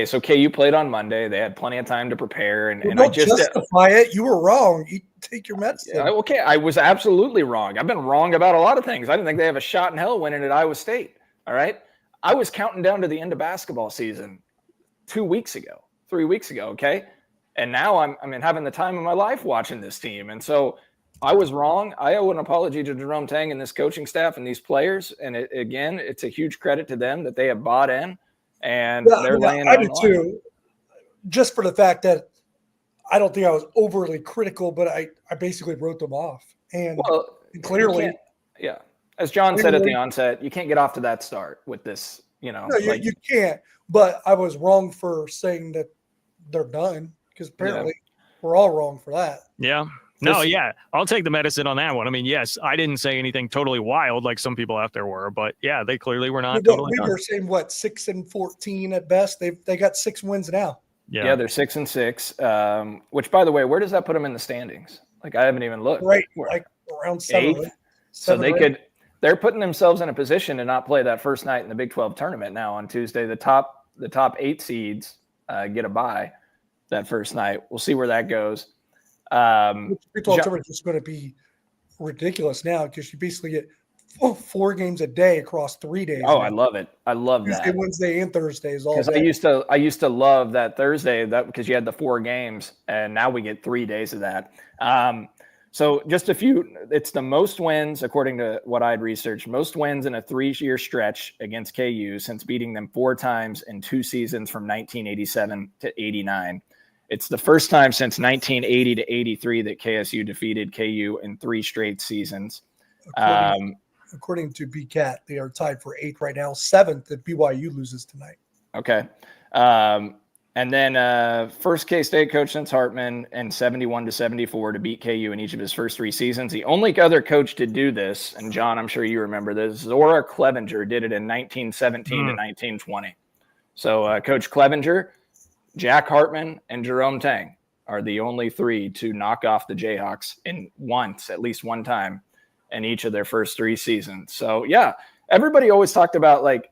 so KU played on Monday. They had plenty of time to prepare, and don't I just justify it. You were wrong. You take your medicine. Yeah, okay, I was absolutely wrong. I've been wrong about a lot of things. I didn't think they have a shot in hell winning at Iowa State. All right, I was counting down to the end of basketball season 3 weeks ago. Okay. And now I'm having the time of my life watching this team. And so I was wrong. I owe an apology to Jerome Tang and this coaching staff and these players. And it's a huge credit to them that they have bought in and they're laying I do too. Just for the fact that I don't think I was overly critical, but I basically wrote them off. And clearly, as John said at the onset, you can't get off to that start with this, No, you can't. But I was wrong for saying that they're done because apparently we're all wrong for that. Yeah. No, I'll take the medicine on that one. I mean, yes, I didn't say anything totally wild like some people out there were, but yeah, they clearly were not totally We were saying 6 and 14 at best. They got 6 wins now. Yeah, they're 6 and 6. Which, by the way, where does that put them in the standings? Like I haven't even looked. Right, like around 7. So they're putting themselves in a position to not play that first night in the Big 12 tournament now on Tuesday. The top 8 seeds get a bye that first night. We'll see where that goes. Big 12 tournament is going to be ridiculous now because you basically get 4 games a day across 3 days. Oh, now. I love it. I love Tuesday, that. Wednesday, and Thursday is all Because day. I used to love that Thursday because you had the 4 games, and now we get 3 days of that. So just a few. It's the most wins, according to what I'd researched, most wins in a 3-year stretch against KU since beating them 4 times in 2 seasons from 1987 to 89. It's the first time since 1980 to 83 that KSU defeated KU in 3 straight seasons. According to BCAT, they are tied for 8th right now, 7th if BYU loses tonight. Okay. And then first K-State coach since Hartman and 71 to 74 to beat KU in each of his first 3 seasons. The only other coach to do this, and John, I'm sure you remember this, Zora Clevenger did it in 1917 to 1920. So Coach Clevenger, Jack Hartman, and Jerome Tang are the only 3 to knock off the Jayhawks at least one time in each of their first 3 seasons. So yeah, everybody always talked about like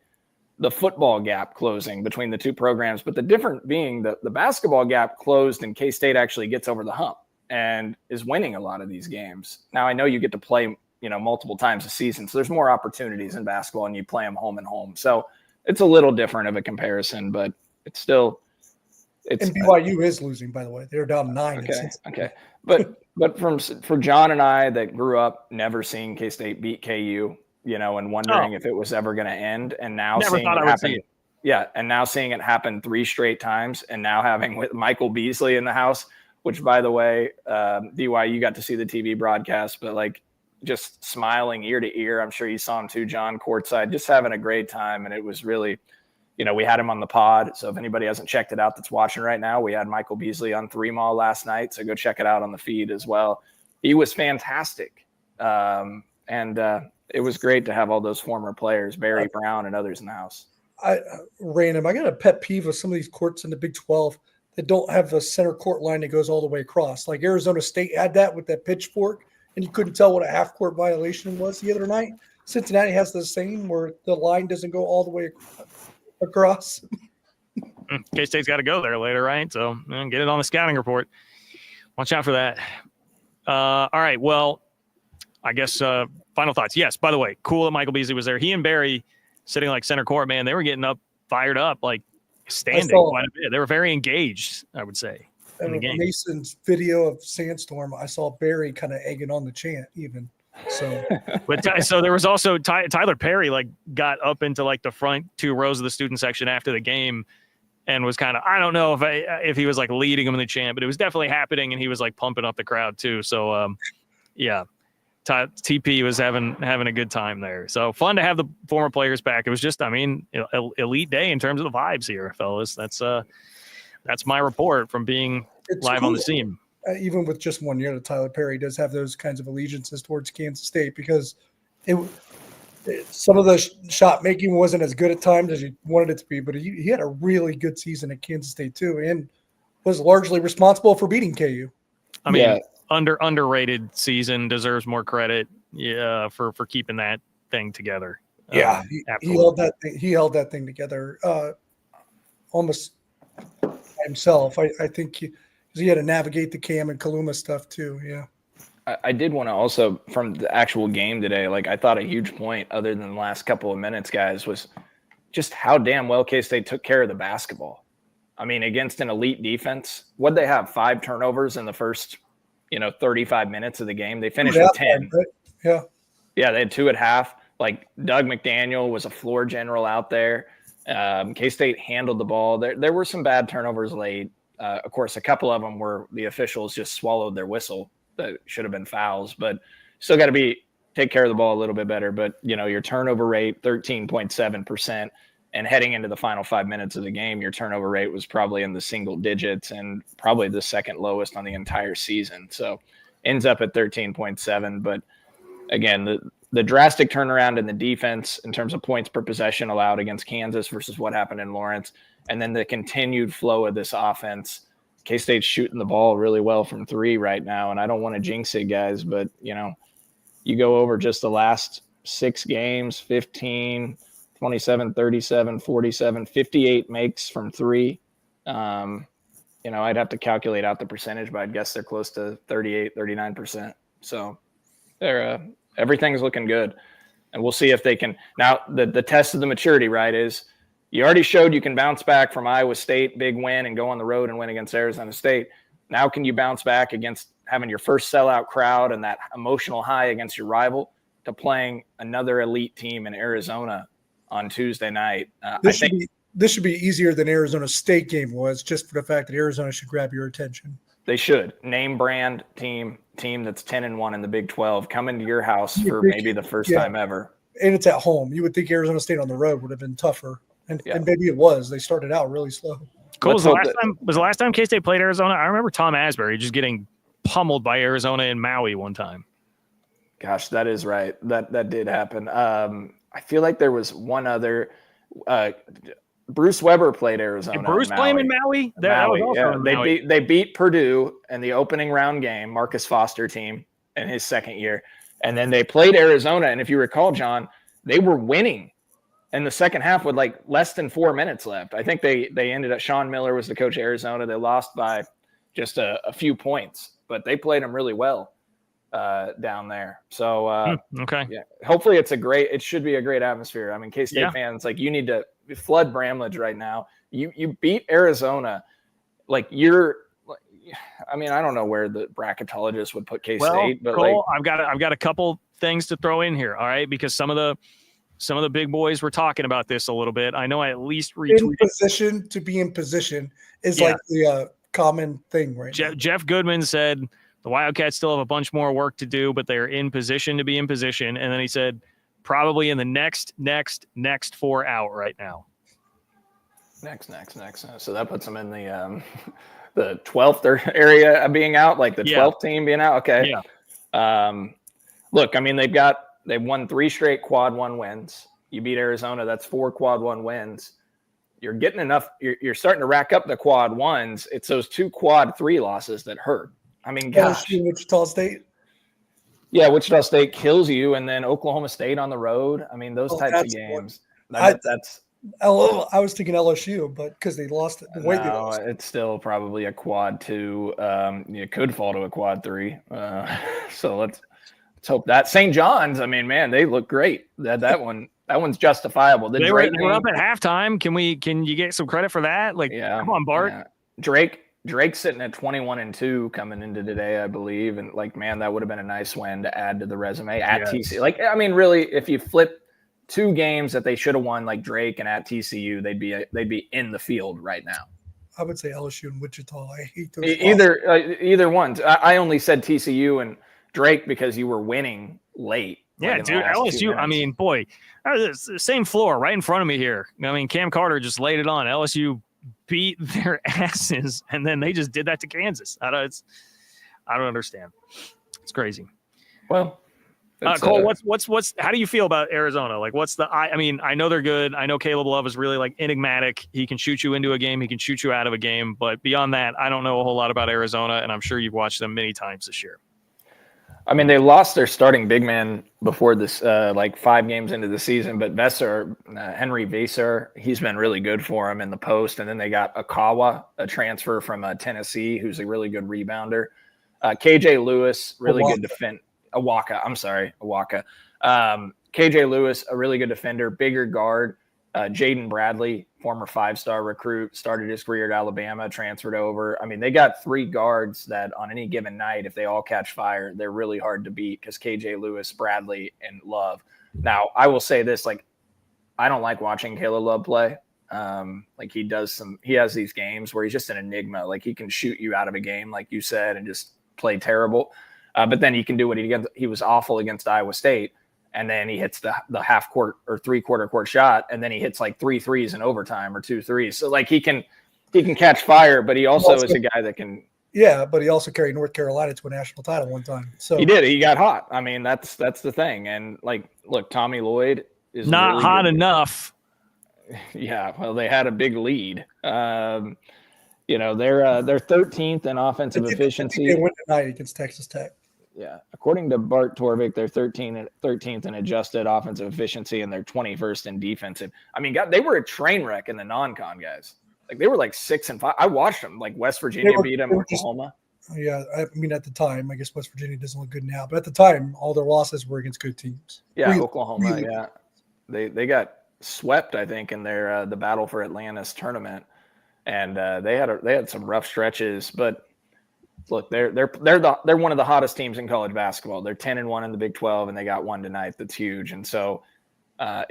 the football gap closing between the 2 programs, but the difference being that the basketball gap closed and K-State actually gets over the hump and is winning a lot of these games. Now I know you get to play, multiple times a season, so there's more opportunities in basketball and you play them home and home. So it's a little different of a comparison, but it's still, and BYU is losing, by the way. They're down 9. Okay. But for John and I that grew up never seeing K-State beat KU, and wondering if it was ever going to end, and now seeing it happen. Yeah, and now seeing it happen 3 straight times, and now having with Michael Beasley in the house, which, by the way, DY, you got to see the TV broadcast, but like just smiling ear to ear. I'm sure you saw him too, John, courtside, just having a great time, and it was really. We had him on the pod. So if anybody hasn't checked it out that's watching right now, we had Michael Beasley on 3 Mall last night. So go check it out on the feed as well. He was fantastic. And it was great to have all those former players, Barry Brown and others in the house. Random. I got a pet peeve with some of these courts in the Big 12 that don't have a center court line that goes all the way across. Like Arizona State had that with that pitchfork, and you couldn't tell what a half-court violation was the other night. Cincinnati has the same where the line doesn't go all the way across. K-State's got to go there later, right? So get it on the scouting report. Watch out for that. All right. Well, I guess final thoughts. Yes, by the way, cool that Michael Beasley was there. He and Barry sitting like center court, man, they were getting fired up, like standing quite a bit. They were very engaged, I would say, in the game. Mason's video of Sandstorm, I saw Barry kind of egging on the chant even. So, so there was also Tyler Perry like got up into like the front 2 rows of the student section after the game and was kind of, I don't know if he was like leading them in the chant, but it was definitely happening and he was like pumping up the crowd too. So yeah, TP was having a good time there. So fun to have the former players back. It was just, elite day in terms of the vibes here, fellas. That's my report from being live on the scene. Even with just 1 year, Tyler Perry does have those kinds of allegiances towards Kansas State because some of the shot making wasn't as good at times as you wanted it to be, but he had a really good season at Kansas State too, and was largely responsible for beating KU. Underrated season, deserves more credit. Yeah, for keeping that thing together. Yeah, he held that thing together almost by himself. I think he had to navigate the Cam and Kaluma stuff too. Yeah. I did want to also, from the actual game today, like I thought a huge point other than the last couple of minutes, guys, was just how damn well K-State took care of the basketball. Against an elite defense, what'd they have? 5 turnovers in the first, 35 minutes of the game. They finished with 10. Right? Yeah. Yeah. They had 2 at half. Like Doug McDaniel was a floor general out there. K-State handled the ball. There were some bad turnovers late. Of course, a couple of them were the officials just swallowed their whistle. That should have been fouls, but still got to take care of the ball a little bit better. But, your turnover rate, 13.7%, and heading into the final 5 minutes of the game, your turnover rate was probably in the single digits and probably the second lowest on the entire season. So ends up at 13.7. But again, the drastic turnaround in the defense in terms of points per possession allowed against Kansas versus what happened in Lawrence, and then the continued flow of this offense. K-State's shooting the ball really well from 3 right now, and I don't want to jinx it, guys, but, you go over just the last 6 games, 15, 27, 37, 47, 58 makes from 3. I'd have to calculate out the percentage, but I'd guess they're close to 38, 39%. So everything's looking good. And we'll see if they can. Now, the test of the maturity, right, is you already showed you can bounce back from Iowa State, big win, and go on the road and win against Arizona State. Now can you bounce back against having your first sellout crowd and that emotional high against your rival to playing another elite team in Arizona on Tuesday night? This should be easier than Arizona State game was, just for the fact that Arizona should grab your attention. They should. Name brand team that's 10-1 in the Big 12 coming to your house for maybe the first time ever. And it's at home. You would think Arizona State on the road would have been tougher. And maybe it was. They started out really slow. Cool. Was the last time K-State played Arizona? I remember Tom Asbury just getting pummeled by Arizona in Maui one time. Gosh, that is right. That did happen. I feel like there was one other. Bruce Weber played Arizona. Did Bruce play him in Maui? That was also in Maui. They beat Purdue in the opening round game, Marcus Foster team in his second year. And then they played Arizona. And if you recall, John, they were winning in the second half with like less than 4 minutes left. I think they ended up, Sean Miller was the coach of Arizona. They lost by just a few points, but they played them really well down there. So, okay. Yeah, hopefully it should be a great atmosphere. I mean, K-State fans, like, you need to flood Bramlage right now. You beat Arizona. I don't know where the bracketologists would put K-State, but Cole, I've got a couple things to throw in here. All right. Because some of the big boys were talking about this a little bit. I know I at least retweeted. To be in position is like the common thing right now. Jeff Goodman said the Wildcats still have a bunch more work to do, but they're in position to be in position. And then he said, probably in the next 4 out right now. Next. So that puts them in the 12th area of being out, like the 12th team being out. Okay. Yeah. Look, I mean, they've won 3 straight quad 1 wins. You beat Arizona. That's 4 quad 1 wins. You're getting enough. You're starting to rack up the quad 1s. It's those 2 quad 3 losses that hurt. I mean, gosh. Wichita State. Yeah, Wichita State kills you, and then Oklahoma State on the road. I mean, those types of games. I was thinking LSU, but because they lost it. It's still probably a quad 2. It could fall to a quad 3. So let's hope that. St. John's, I mean, man, they look great. That one's justifiable. They were up at halftime. Can you get some credit for that? Come on, Bart. Yeah. Drake's sitting at 21-2 coming into today, I believe. And that would have been a nice win to add to the resume at TCU. Really, if you flip 2 games that they should have won, like Drake and at TCU, they'd be in the field right now. I would say LSU and Wichita. I hate those. Either ones. I only said TCU and Drake because you were winning late. Yeah, dude, LSU. I mean, boy, it's the same floor right in front of me here. I mean, Cam Carter just laid it on. LSU beat their asses, and then they just did that to Kansas. I don't understand. It's crazy. Well, Cole, what's how do you feel about Arizona? I know they're good. I know Caleb Love is really enigmatic. He can shoot you into a game. He can shoot you out of a game. But beyond that, I don't know a whole lot about Arizona, and I'm sure you've watched them many times this year. I mean, they lost their starting big man before this, 5 games into the season. But Henry Vassar, he's been really good for him in the post. And then they got Akawa, a transfer from Tennessee, who's a really good rebounder. KJ Lewis, really good defender. Awaka. KJ Lewis, a really good defender, bigger guard. Jaden Bradley, former 5-star recruit, started his career at Alabama, transferred over. I mean, they got 3 guards that on any given night, if they all catch fire, they're really hard to beat because KJ Lewis, Bradley, and Love. Now, I will say this, I don't like watching Caleb Love play. He has these games where he's just an enigma. He can shoot you out of a game, like you said, and just play terrible. But then he can do what he was awful against Iowa State. And then he hits the half court or 3/4 court shot, and then he hits 3 threes in overtime or 2 threes. So he can catch fire, but he also is a guy that can. Yeah, but he also carried North Carolina to a national title one time. So he did. He got hot. I mean, that's the thing. And look, Tommy Lloyd is not really hot enough. Yeah, well, they had a big lead. They're 13th in offensive efficiency. They win tonight against Texas Tech. Yeah, according to Bart Torvik, they're 13th in adjusted offensive efficiency, and they're 21st in defensive. I mean, they were a train wreck in the non-con, guys. They were 6-5. I watched them. West Virginia beat them, Oklahoma. Yeah, I mean, at the time, I guess West Virginia doesn't look good now, but at the time, all their losses were against good teams. Yeah, Oklahoma. Yeah, they got swept, I think, in their the Battle for Atlantis tournament, and they had some rough stretches. But look, they're one of the hottest teams in college basketball. They're 10-1 in the Big 12, and they got one tonight. That's huge, and so.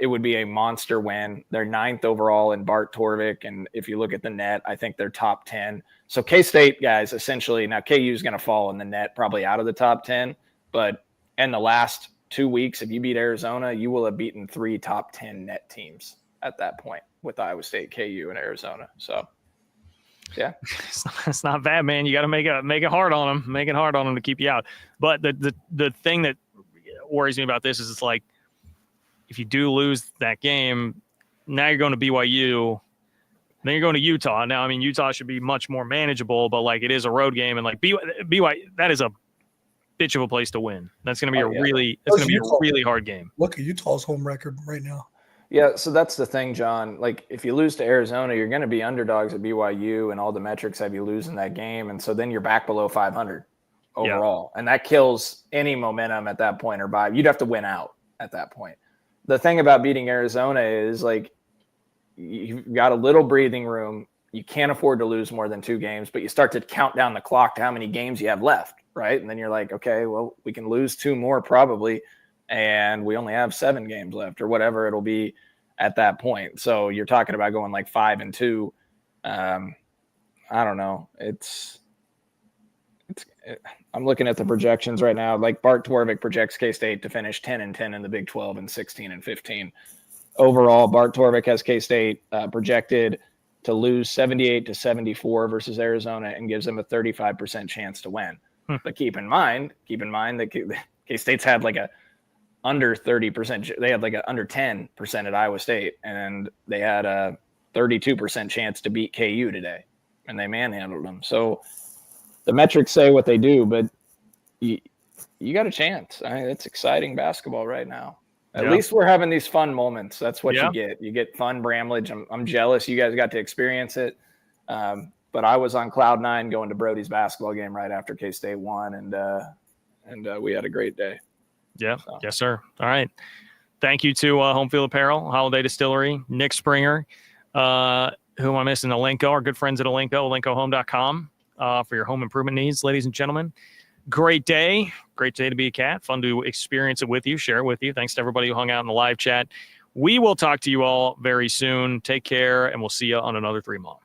It would be a monster win. They're 9th overall in Bart Torvik, and if you look at the net, I think they're top 10. So K-State, guys, essentially, now KU is going to fall in the net, probably out of the top 10, but in the last 2 weeks, if you beat Arizona, you will have beaten 3 top 10 net teams at that point with Iowa State, KU, and Arizona. So, yeah. It's not bad, man. You got to make it hard on them, make it hard on them to keep you out. But the thing that worries me about this is it's like, if you do lose that game, now you're going to BYU, then you're going to Utah. Now, I mean, Utah should be much more manageable, but like it is a road game, and like BYU, that is a bitch of a place to win. That's going to be a really hard game. Look at Utah's home record right now. Yeah, so that's the thing, John. Like, if you lose to Arizona, you're going to be underdogs at BYU, and all the metrics have you losing that game, and so then you're back below 500 overall, and that kills any momentum at that point or vibe. You'd have to win out at that point. The thing about beating Arizona is like you've got a little breathing room. You can't afford to lose more than 2 games, but you start to count down the clock to how many games you have left, right? And then you're like, okay, well, we can lose 2 more probably, and we only have 7 games left or whatever it'll be at that point. So you're talking about going like 5-2. I don't know. I'm looking at the projections right now. Like Bart Torvik projects K-State to finish 10-10 in the Big 12 and 16-15. Overall, Bart Torvik has K-State projected to lose 78-74 versus Arizona and gives them a 35% chance to win. But keep in mind that K-State's had like a under 30%. They had like a under 10% at Iowa State, and they had a 32% chance to beat KU today, and they manhandled them. So the metrics say what they do, but you got a chance. I mean, it's exciting basketball right now. At least we're having these fun moments. That's what you get. You get fun Bramlage. I'm jealous you guys got to experience it. But I was on cloud 9 going to Brody's basketball game right after K-State won, and we had a great day. Yeah. So. Yes, sir. All right. Thank you to Home Field Apparel, Holiday Distillery, Nick Springer, who am I missing? Elenco, our good friends at ElencoHome.com. For your home improvement needs, ladies and gentlemen. Great day to be a cat. Fun to experience it with you, share it with you. Thanks to everybody who hung out in the live chat. We will talk to you all very soon. Take care, and we'll see you on another 3 Mall.